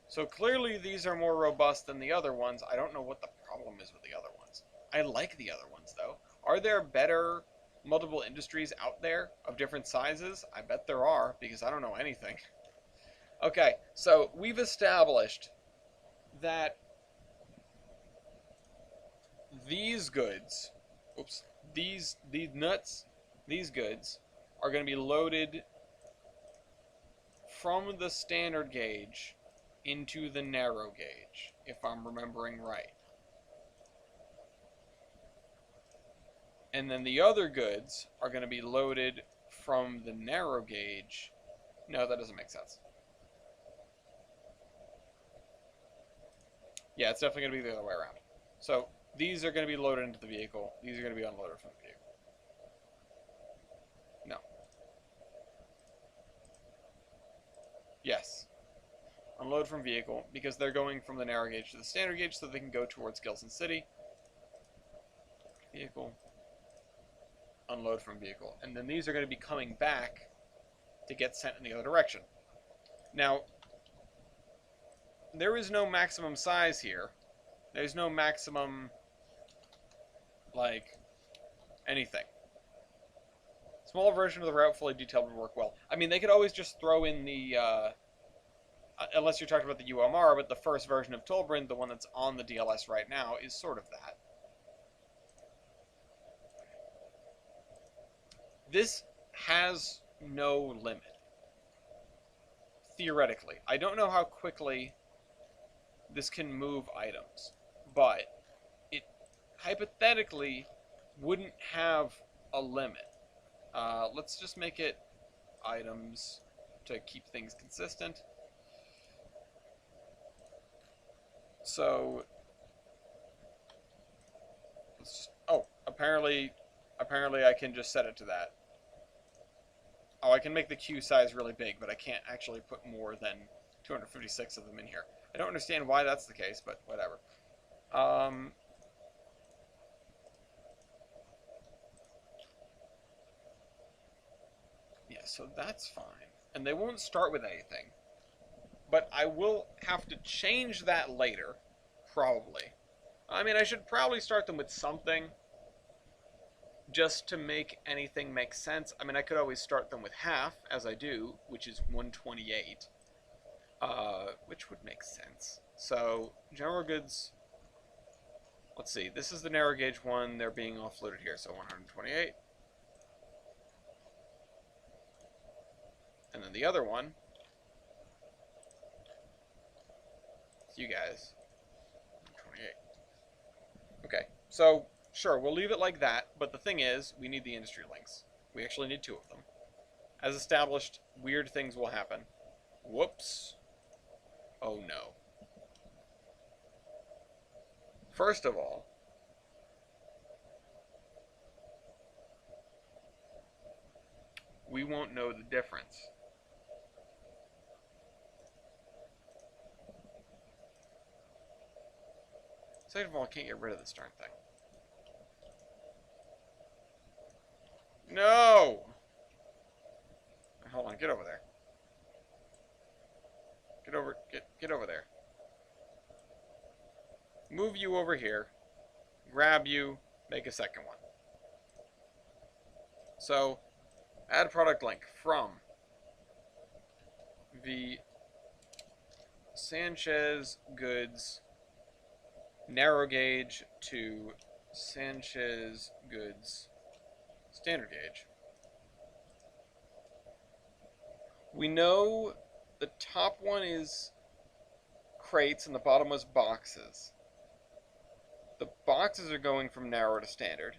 So clearly these are more robust than the other ones. I don't know what the problem is with the other ones. I like the other ones, though. Are there better multiple industries out there of different sizes? I bet there are, because I don't know anything. Okay, so we've established that these goods, these goods are going to be loaded from the standard gauge into the narrow gauge, if I'm remembering right. And then the other goods are going to be loaded from the narrow gauge. No, that doesn't make sense. Yeah, it's definitely going to be the other way around. So these are going to be loaded into the vehicle. These are going to be unloaded from the vehicle. No. Yes. Unload from vehicle, because they're going from the narrow gauge to the standard gauge so they can go towards Gilson City. Vehicle. Unload from vehicle. And then these are going to be coming back to get sent in the other direction. Now, there is no maximum size here. There's no maximum, like, anything. Small version of the route fully detailed would work well. I mean, they could always just throw in the, unless you're talking about the UMR, but the first version of Tolbrynd, the one that's on the DLS right now, is sort of that. This has no limit. Theoretically. I don't know how quickly this can move items, but it hypothetically wouldn't have a limit. Let's just make it items to keep things consistent. So let's just, oh, apparently I can just set it to that. Oh, I can make the queue size really big, but I can't actually put more than 256 of them in here. I don't understand why that's the case, but whatever. Yeah, so that's fine. And they won't start with anything. But I will have to change that later, probably. I mean, I should probably start them with something, just to make anything make sense. I mean, I could always start them with half, as I do, which is 128, which would make sense. So, general goods, let's see, this is the narrow gauge one, they're being offloaded here, so 128. And then the other one, it's you guys, 128. Okay, so sure, we'll leave it like that, but the thing is, we need the industry links. We actually need 2 of them. As established, weird things will happen. Whoops. Oh no. First of all, we won't know the difference. Second of all, I can't get rid of this darn thing. No! Hold on, get over there. Get over there. Move you over here. Grab you. Make a second one. So, add product link from the Sanchez goods narrow gauge to Sanchez goods standard gauge. We know the top one is crates and the bottom was boxes. The boxes are going from narrow to standard.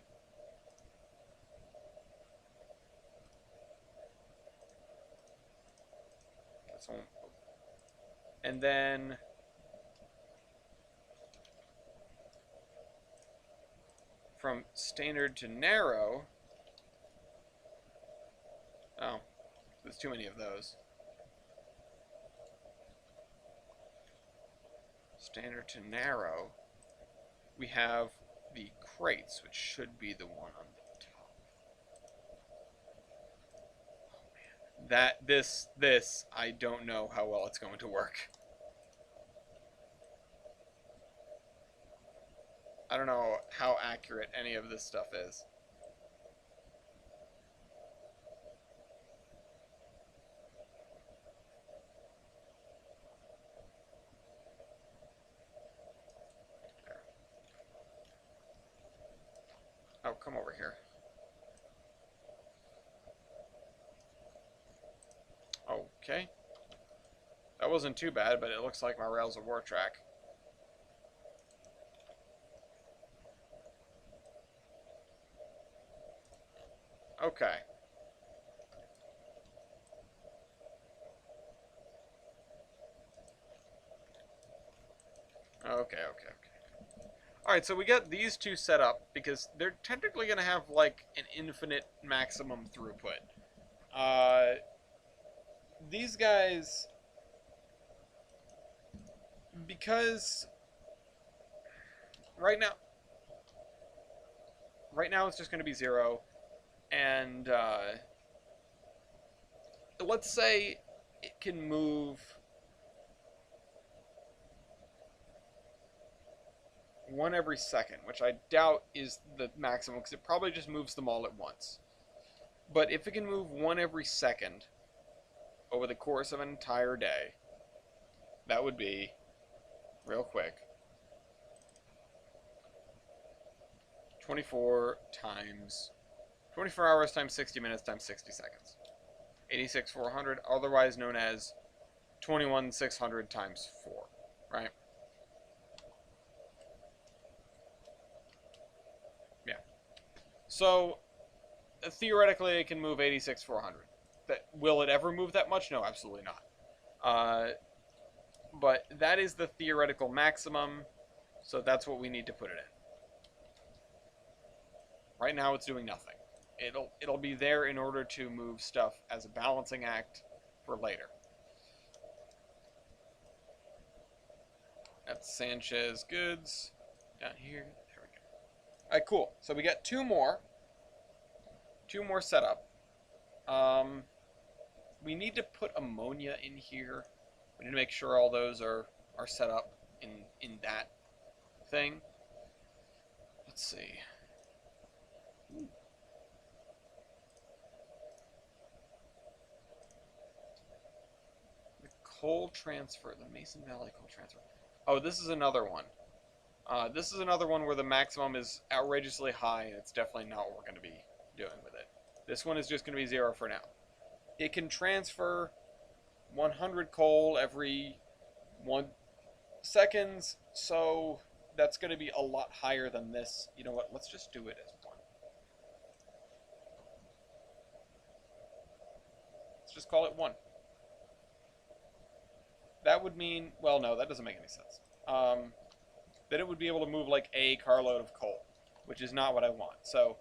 That's one. And then from standard to narrow. Oh, there's too many of those. Standard to narrow. We have the crates, which should be the one on the top. Oh man. This, I don't know how well it's going to work. I don't know how accurate any of this stuff is. There. Oh, come over here. Okay. That wasn't too bad, but it looks like my rails of war track. Okay. Okay. Alright, so we got these 2 set up because they're technically going to have like an infinite maximum throughput. These guys, because right now it's just going to be 0. And let's say it can move 1 every second, which I doubt is the maximum because it probably just moves them all at once. But if it can move 1 every second over the course of an entire day, that would be, real quick, 24 hours times 60 minutes times 60 seconds. 86,400, otherwise known as 21,600 times 4, right? So theoretically, it can move 86,400. Will it ever move that much? No, absolutely not. But that is the theoretical maximum, so that's what we need to put it in. Right now, it's doing nothing. It'll be there in order to move stuff as a balancing act for later. That's Sanchez goods down here. There we go. All right, cool. So we got two more set up. We need to put ammonia in here. We need to make sure all those are set up in that thing. Let's see. The coal transfer, the Mason Valley coal transfer. Oh, this is another one. This is another one where the maximum is outrageously high, and it's definitely not what we're going to be doing with it. This one is just going to be 0 for now. It can transfer 100 coal every 1 seconds, so that's going to be a lot higher than this. You know what? Let's just do it as 1. Let's just call it 1. That would mean, well, no, that doesn't make any sense. That it would be able to move like a carload of coal, which is not what I want. So,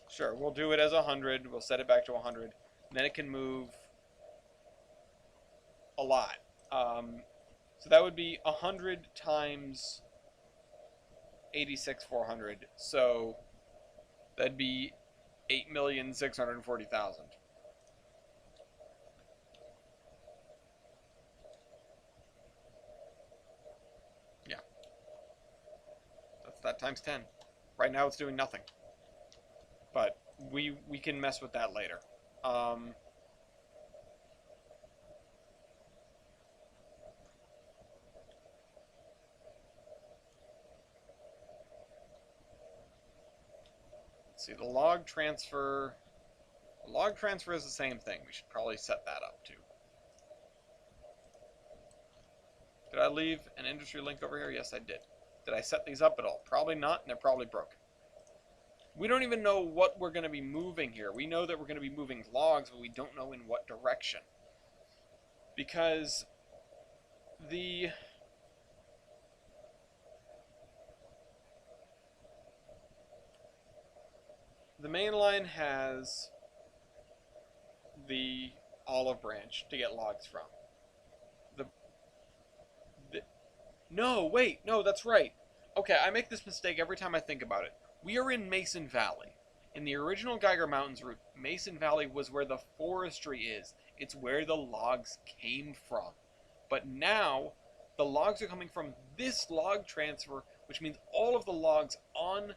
sure, we'll do it as 100. We'll set it back to 100. And then it can move a lot. So that would be 100 times 86,400. So that'd be 8,640,000. Yeah. That's that times 10. Right now it's doing nothing. But we can mess with that later. See, the log transfer is the same thing. We should probably set that up too. Did I leave an industry link over here? Yes, I did. Did I set these up at all? Probably not, and they're probably broken. We don't even know what we're going to be moving here. We know that we're going to be moving logs, but we don't know in what direction. Because the main line has the olive branch to get logs from. No, wait, no, that's right. Okay, I make this mistake every time I think about it. We are in Mason Valley. In the original Geiger Mountains route, Mason Valley was where the forestry is. It's where the logs came from. But now, the logs are coming from this log transfer, which means all of the logs on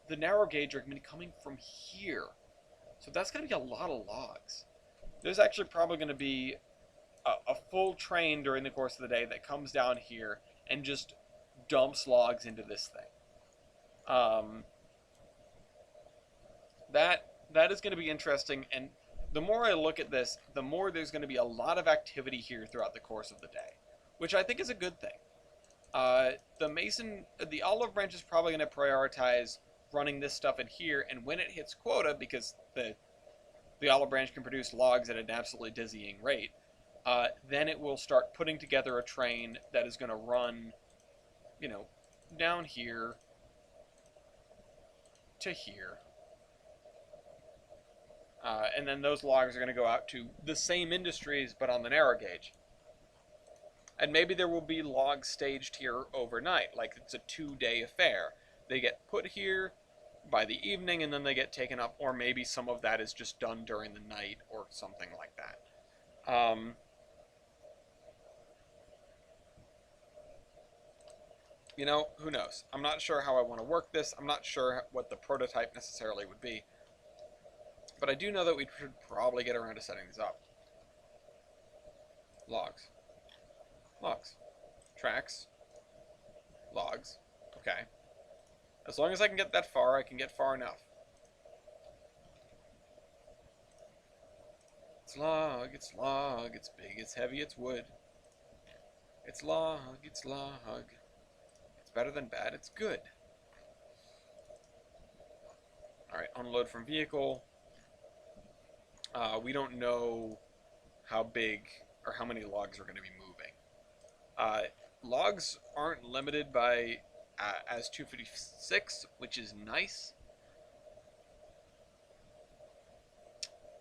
the narrow gauge are going to be coming from here. So that's going to be a lot of logs. There's actually probably going to be a full train during the course of the day that comes down here and just dumps logs into this thing. That is going to be interesting, and the more I look at this, the more there's going to be a lot of activity here throughout the course of the day, which I think is a good thing. The olive branch is probably going to prioritize running this stuff in here, and when it hits quota, because the olive branch can produce logs at an absolutely dizzying rate, then it will start putting together a train that is going to run, down here to here. And then those logs are going to go out to the same industries, but on the narrow gauge. And maybe there will be logs staged here overnight, like it's a 2-day affair. They get put here by the evening, and then they get taken up, or maybe some of that is just done during the night, or something like that. Who knows? I'm not sure how I want to work this. I'm not sure what the prototype necessarily would be. But I do know that we should probably get around to setting these up. Logs. Logs. Tracks. Logs. Okay. As long as I can get that far, I can get far enough. It's log, it's log, it's big, it's heavy, it's wood. It's log, it's log. It's better than bad, it's good. Alright, unload from vehicle. We don't know how big or how many logs we're going to be moving. Logs aren't limited by as 256, which is nice.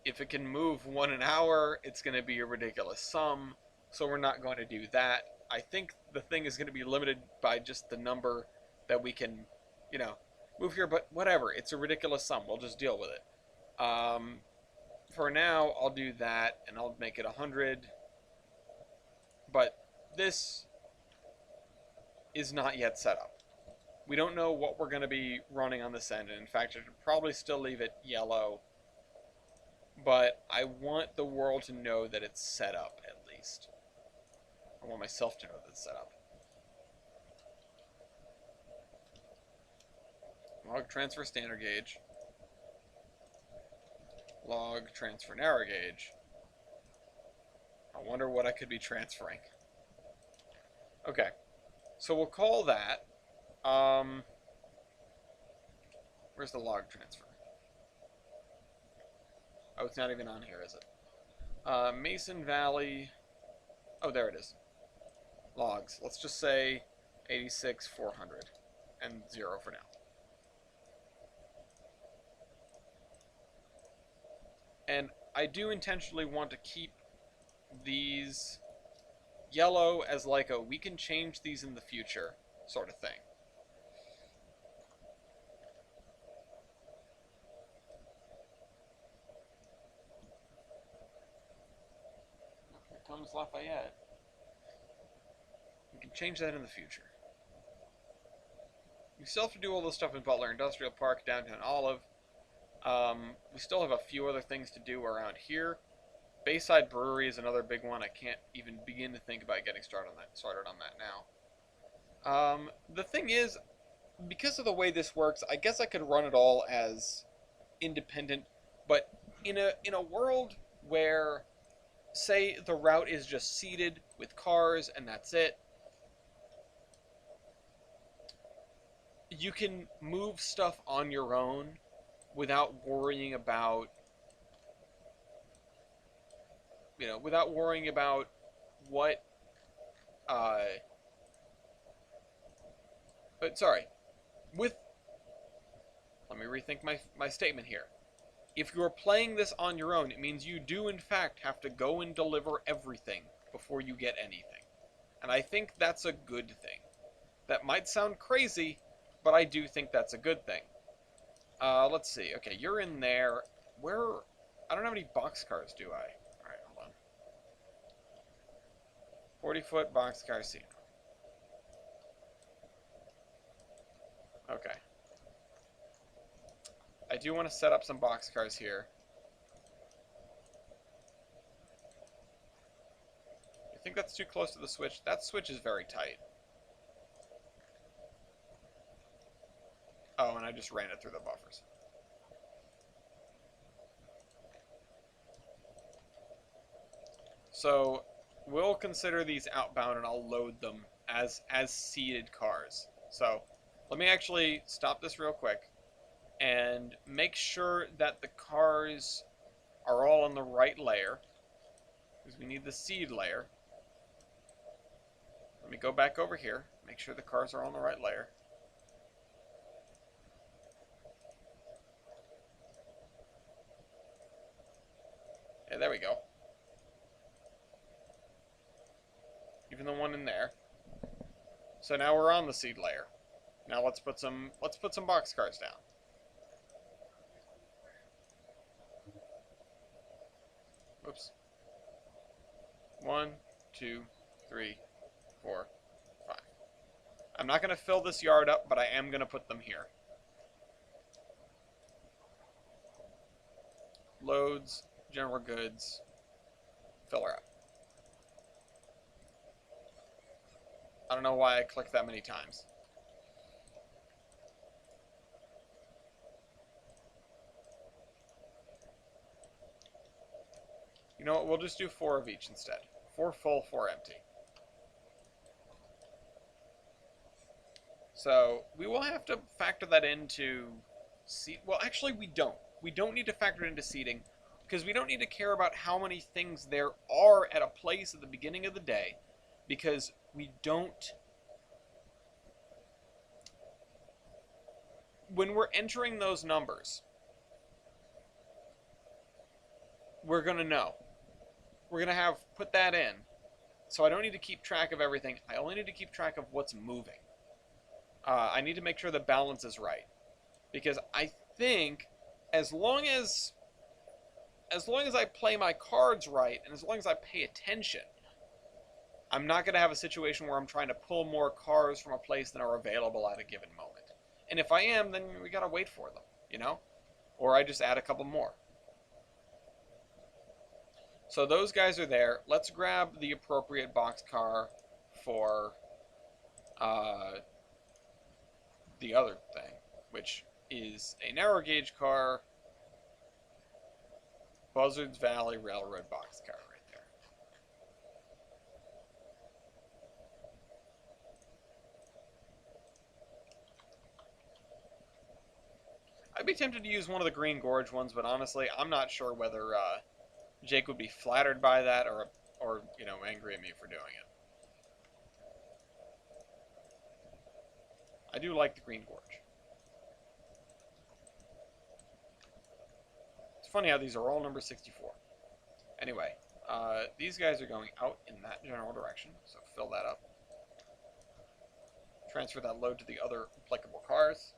If it can move one an hour, it's going to be a ridiculous sum, so we're not going to do that. I think the thing is going to be limited by just the number that we can, move here, but whatever. It's a ridiculous sum. We'll just deal with it. For now, I'll do that, and I'll make it 100. But this is not yet set up. We don't know what we're going to be running on this end, and in fact, I should probably still leave it yellow. But I want the world to know that it's set up, at least. I want myself to know that it's set up. Log transfer standard gauge. Log transfer narrow gauge. I wonder what I could be transferring. Okay. So we'll call that. Where's the log transfer? Oh, it's not even on here, is it? Mason Valley. Oh, there it is. Logs. Let's just say 86, 400. And 0 for now. And I do intentionally want to keep these yellow as like a we can change these in the future sort of thing. Here comes Lafayette. We can change that in the future. We still have to do all this stuff in Butler Industrial Park, downtown Olive. We still have a few other things to do around here. Bayside Brewery is another big one. I can't even begin to think about getting started on that now. The thing is, because of the way this works, I guess I could run it all as independent, but in a world where, say, the route is just seeded with cars and that's it, you can move stuff on your own without worrying about what let me rethink my statement here. If you're playing this on your own, it means you do in fact have to go and deliver everything before you get anything. And I think that's a good thing. That might sound crazy, but I do think that's a good thing. Let's see. Okay, you're in there. I don't have any boxcars, do I? Alright, hold on. 40-foot boxcar seat. Okay. I do want to set up some boxcars here. I think that's too close to the switch. That switch is very tight. Oh, and I just ran it through the buffers. So we'll consider these outbound, and I'll load them as seated cars. So let me actually stop this real quick and make sure that the cars are all on the right layer, because we need the seed layer. Let me go back over here, make sure the cars are on the right layer. Yeah, there we go. Even the one in there. So now we're on the seed layer. Now let's put some boxcars down. Whoops. 1, 2, 3, 4, 5. I'm not going to fill this yard up, but I am going to put them here. Loads, general goods, fill her up. I don't know why I clicked that many times. You know what, we'll just do 4 of each instead. 4 full, 4 empty. So, we will have to factor that into Well, actually, we don't. We don't need to factor it into seating because we don't need to care about how many things there are at a place at the beginning of the day because we don't. When we're entering those numbers, we're going to know. We're going to have put that in. So I don't need to keep track of everything. I only need to keep track of what's moving. I need to make sure the balance is right. Because I think as long as I play my cards right and as long as I pay attention, I'm not going to have a situation where I'm trying to pull more cars from a place than are available at a given moment. And if I am, then we got to wait for them, you know? Or I just add a couple more. So those guys are there. Let's grab the appropriate boxcar for the other thing, which is a narrow gauge car, Buzzards Valley Railroad boxcar right there. I'd be tempted to use one of the Green Gorge ones, but honestly, I'm not sure whether Jake would be flattered by that or angry at me for doing it. I do like the Green Gorge. It's funny how these are all number 64. Anyway, these guys are going out in that general direction, so fill that up. Transfer that load to the other applicable cars.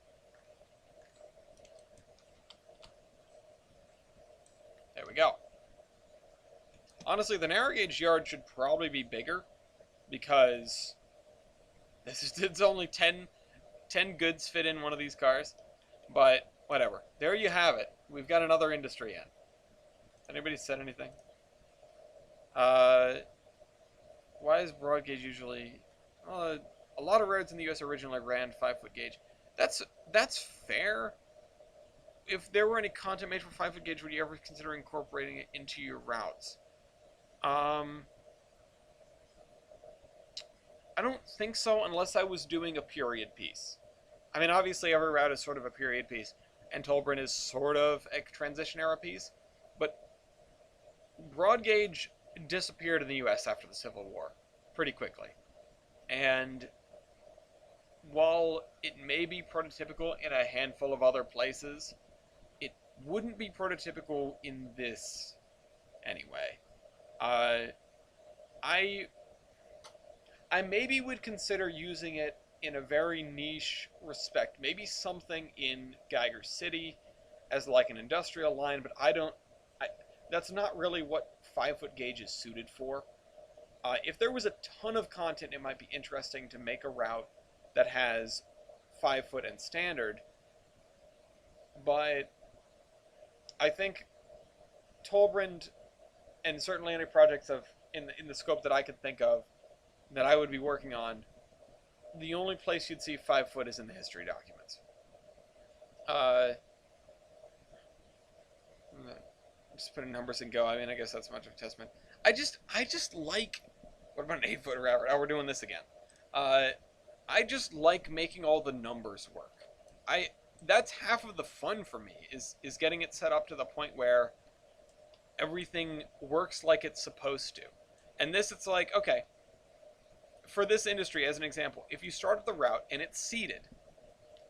There we go. Honestly, the narrow gauge yard should probably be bigger because it's only 10 goods fit in one of these cars. But whatever. There you have it. We've got another industry in. Anybody said anything? Why is broad gauge usually... a lot of roads in the U.S. originally ran 5-foot gauge. That's fair. If there were any content made for 5-foot gauge, would you ever consider incorporating it into your routes? I don't think so unless I was doing a period piece. I mean, obviously every route is sort of a period piece, and Tolbrynd is sort of a transition era piece, but broad gauge disappeared in the U.S. after the Civil War pretty quickly. And while it may be prototypical in a handful of other places, it wouldn't be prototypical in this anyway. I maybe would consider using it in a very niche respect. Maybe something in Geiger City as like an industrial line, but that's not really what 5-foot gauge is suited for. If there was a ton of content, it might be interesting to make a route that has 5-foot and standard, but I think Tolbrynd, and certainly any projects in the scope that I could think of that I would be working on, the only place you'd see 5-foot is in the history documents. Just put in numbers and go. I mean, I guess that's much of a testament. I just like... What about an 8-foot route? Oh, we're doing this again. I just like making all the numbers work. That's half of the fun for me, is getting it set up to the point where everything works like it's supposed to. And this, it's like, okay, for this industry, as an example, if you start at the route and it's seated,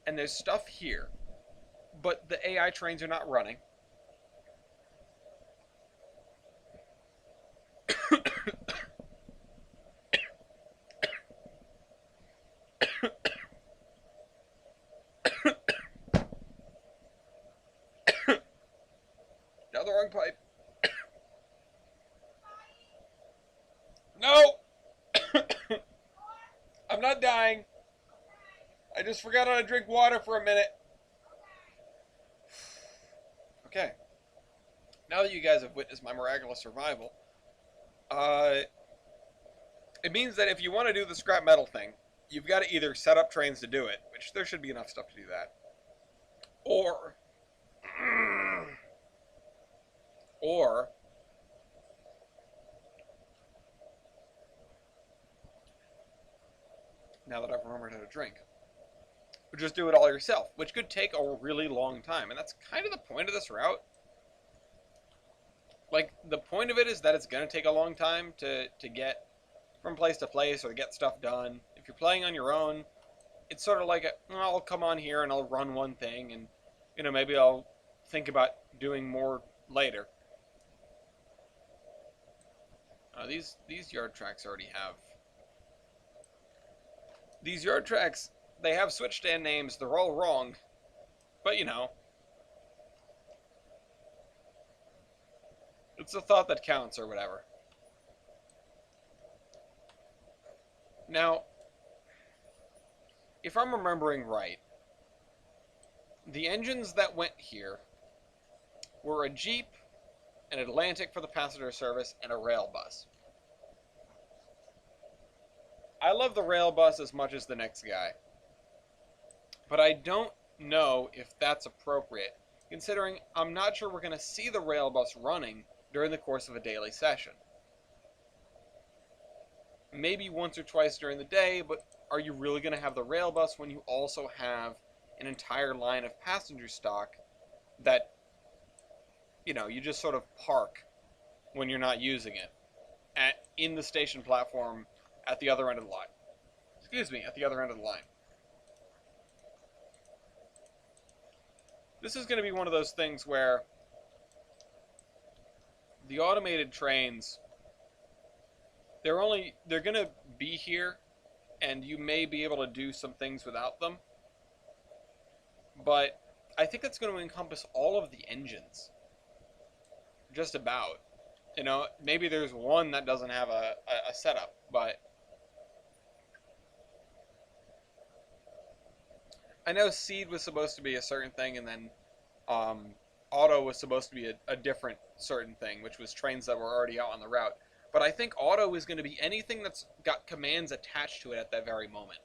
and there's stuff here, but the AI trains are not running, now the wrong pipe. No! I'm not dying. I just forgot how to drink water for a minute. Okay. Now that you guys have witnessed my miraculous survival, it means that if you want to do the scrap metal thing, you've got to either set up trains to do it, which there should be enough stuff to do that, or now that I've remembered how to drink, or just do it all yourself, which could take a really long time. And that's kind of the point of this route. Like, the point of it is that it's going to take a long time to get from place to place or to get stuff done. If you're playing on your own, it's sort of like, I'll come on here and I'll run one thing, and, maybe I'll think about doing more later. These yard tracks already have... These yard tracks, they have switch stand names. They're all wrong. But, it's the thought that counts or whatever. Now, if I'm remembering right, the engines that went here were a Jeep, an Atlantic for the passenger service, and a rail bus. I love the rail bus as much as the next guy, but I don't know if that's appropriate, considering I'm not sure we're going to see the rail bus running during the course of a daily session. Maybe once or twice during the day, but are you really going to have the rail bus when you also have an entire line of passenger stock that, you just sort of park when you're not using it in the station platform at the other end of the line? Excuse me, at the other end of the line. This is going to be one of those things where the automated trains, they're going to be here, and you may be able to do some things without them, but I think it's going to encompass all of the engines. Just about. Maybe there's one that doesn't have a setup, but I know seed was supposed to be a certain thing, and then auto was supposed to be a different certain thing, which was trains that were already out on the route. But I think auto is going to be anything that's got commands attached to it at that very moment.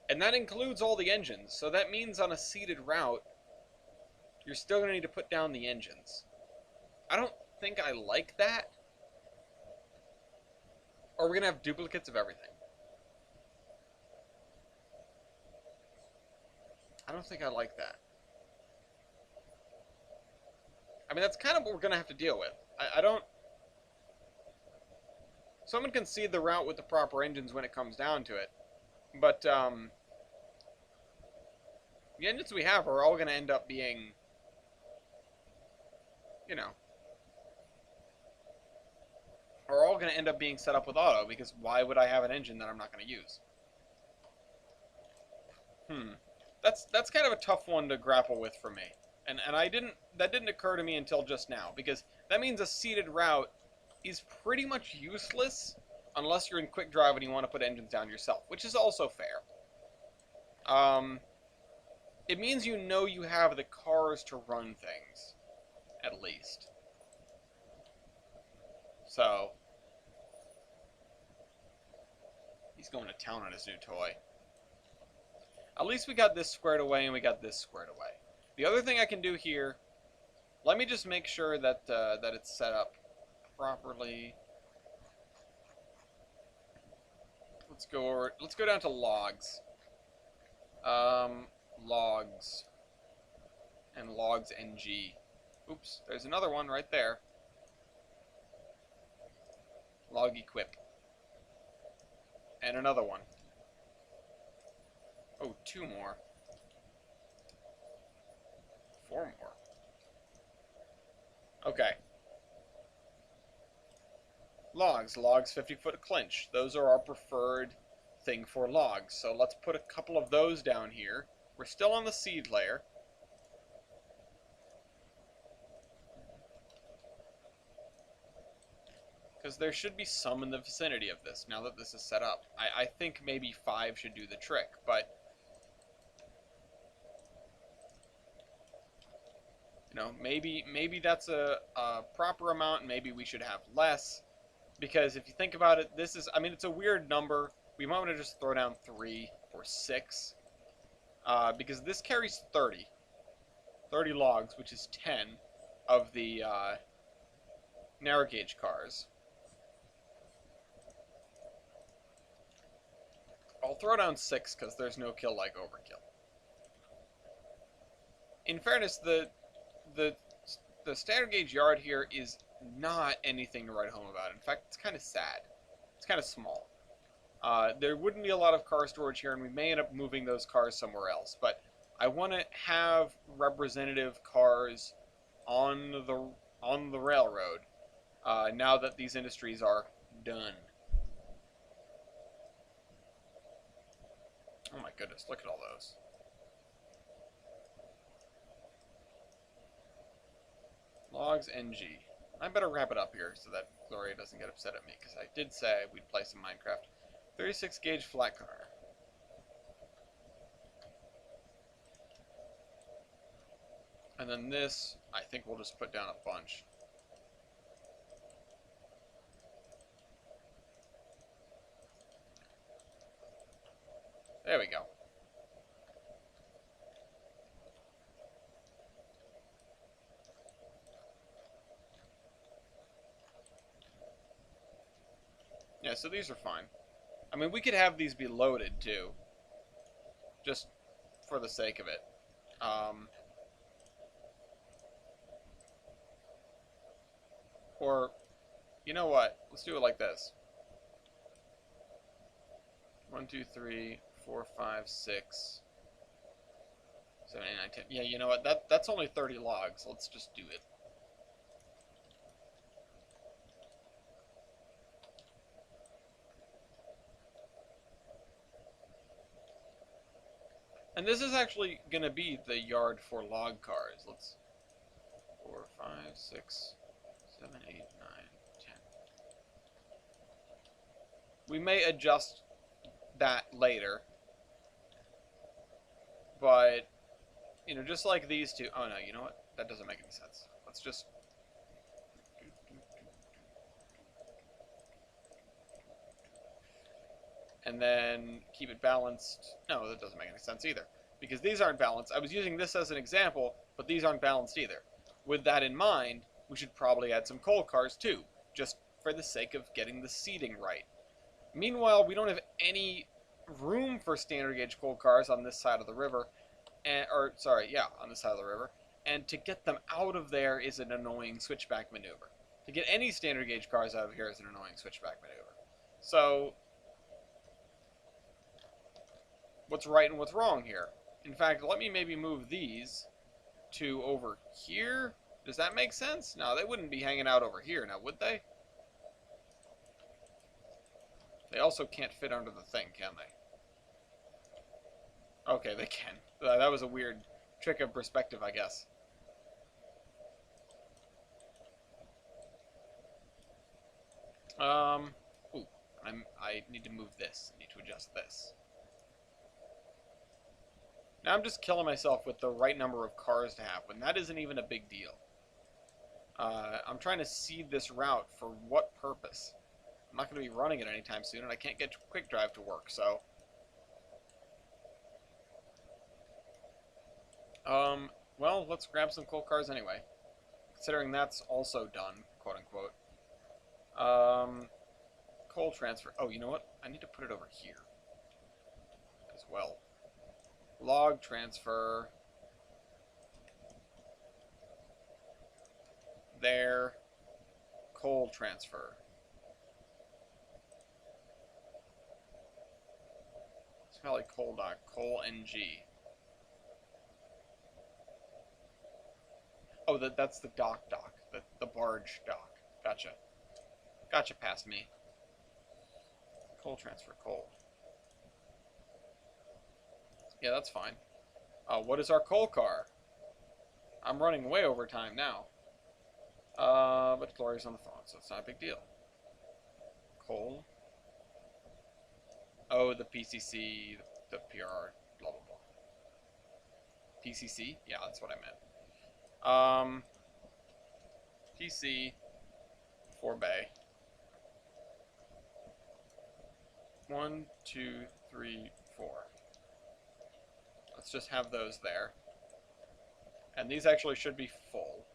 And that includes all the engines, so that means on a seeded route, you're still going to need to put down the engines. I don't think I like that. Or we're going to have duplicates of everything. I don't think I like that. I mean, that's kind of what we're going to have to deal with. I don't... Someone can seed the route with the proper engines when it comes down to it. But, the engines we have are all going to end up being, are all going to end up being set up with auto, because why would I have an engine that I'm not going to use? That's kind of a tough one to grapple with for me. And that didn't occur to me until just now, because that means a seeded route is pretty much useless unless you're in quick drive and you want to put engines down yourself, which is also fair. It means you have the cars to run things, at least. So, he's going to town on his new toy. At least we got this squared away and we got this squared away. The other thing I can do here, let me just make sure that that it's set up properly. Let's go down to logs. Logs. And logs ng. Oops, there's another one right there. Log equip. And another one. Oh, 2 more. 4 more. Okay. Logs. Logs 50-foot clinch. Those are our preferred thing for logs. So let's put a couple of those down here. We're still on the seed layer. Because there should be some in the vicinity of this, now that this is set up. I think maybe 5 should do the trick, but... maybe that's a proper amount, maybe we should have less. Because if you think about it, this is... it's a weird number. We might want to just throw down 3 or 6. Because this carries 30. 30 logs, which is 10 of the narrow gauge cars. I'll throw down 6 because there's no kill like overkill. In fairness, the the standard gauge yard here is not anything to write home about. In fact, it's kind of sad. It's kind of small. There wouldn't be a lot of car storage here, and we may end up moving those cars somewhere else. But I want to have representative cars on the railroad now that these industries are done. Oh my goodness, look at all those. Logs NG. I better wrap it up here so that Gloria doesn't get upset at me, because I did say we'd play some Minecraft. 36 gauge flat car. And then this, I think we'll just put down a bunch. There we go. Yeah, so these are fine. I mean, we could have these be loaded, too. Just for the sake of it. Or, you know what? Let's do it like this. 1, 2, 3, 4, 5, 6, 7, 8, 9, 10. Yeah, you know what? That's only 30 logs. Let's just do it. And this is actually going to be the yard for log cars. Let's 4, 5, 6, 7, 8, 9, 10. We may adjust that later. But, you know, just like these two. Oh, no, you know what? That doesn't make any sense. Let's just... And then keep it balanced. No, that doesn't make any sense either. Because these aren't balanced. I was using this as an example, but these aren't balanced either. With that in mind, we should probably add some coal cars too, just for the sake of getting the seating right. Meanwhile, we don't have any room for standard gauge coal cars on this side of the river. On this side of the river. And to get them out of there is an annoying switchback maneuver. To get any standard gauge cars out of here is an annoying switchback maneuver. So, what's right and what's wrong here? In fact, let me maybe move these to over here. Does that make sense? No, they wouldn't be hanging out over here now, would they? They also can't fit under the thing, can they? Okay, they can. That was a weird trick of perspective, I guess. Ooh, I need to move this. I need to adjust this. Now I'm just killing myself with the right number of cars to have, when that isn't even a big deal. I'm trying to seed this route for what purpose? I'm not going to be running it anytime soon, and I can't get quick drive to work, so... well, let's grab some coal cars anyway. Considering that's also done, quote-unquote. Coal transfer. Oh, you know what? I need to put it over here as well. Log transfer. There. Coal transfer. It's probably coal dock. Coal NG. Oh, that's the dock. The barge dock. Gotcha. Gotcha past me. Coal transfer. Coal. Yeah, that's fine. What is our coal car? I'm running way over time now. But Gloria's on the phone, so it's not a big deal. Coal. Oh, the PCC, the PR, blah, blah, blah. PCC? Yeah, that's what I meant. PC, 4 bay. 1, 2, 3, 4. Let's just have those there. And these actually should be full.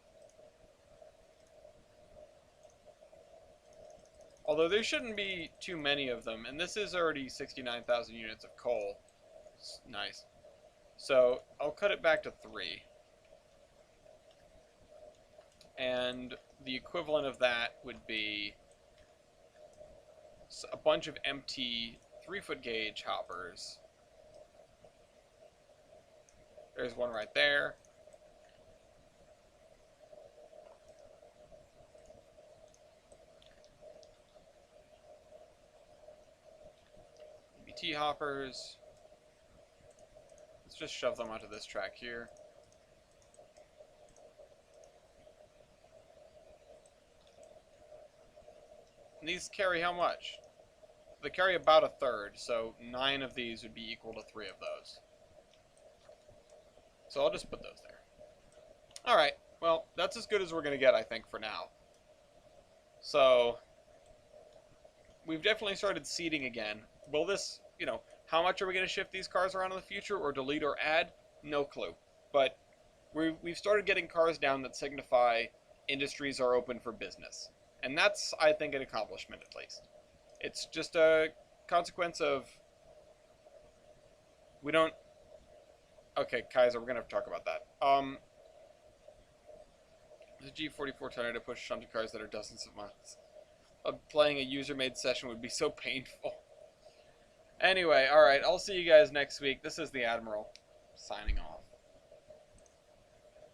Although there shouldn't be too many of them, and this is already 69,000 units of coal. It's nice. So I'll cut it back to 3. And the equivalent of that would be a bunch of empty 3-foot gauge hoppers. There's one right there. EBT hoppers. Let's just shove them onto this track here. And these carry how much? They carry about a third, so 9 of these would be equal to 3 of those. So I'll just put those there. Alright, well, that's as good as we're going to get, I think, for now. So, we've definitely started seeding again. Will this, how much are we going to shift these cars around in the future, or delete or add? No clue. But we've started getting cars down that signify industries are open for business. And that's, I think, an accomplishment, at least. It's just a consequence of... We don't... Okay, Kaiser, we're going to have to talk about that. The G44 Tornado push onto cars that are dozens of miles. Playing a user-made session would be so painful. Anyway, alright, I'll see you guys next week. This is the Admiral, signing off.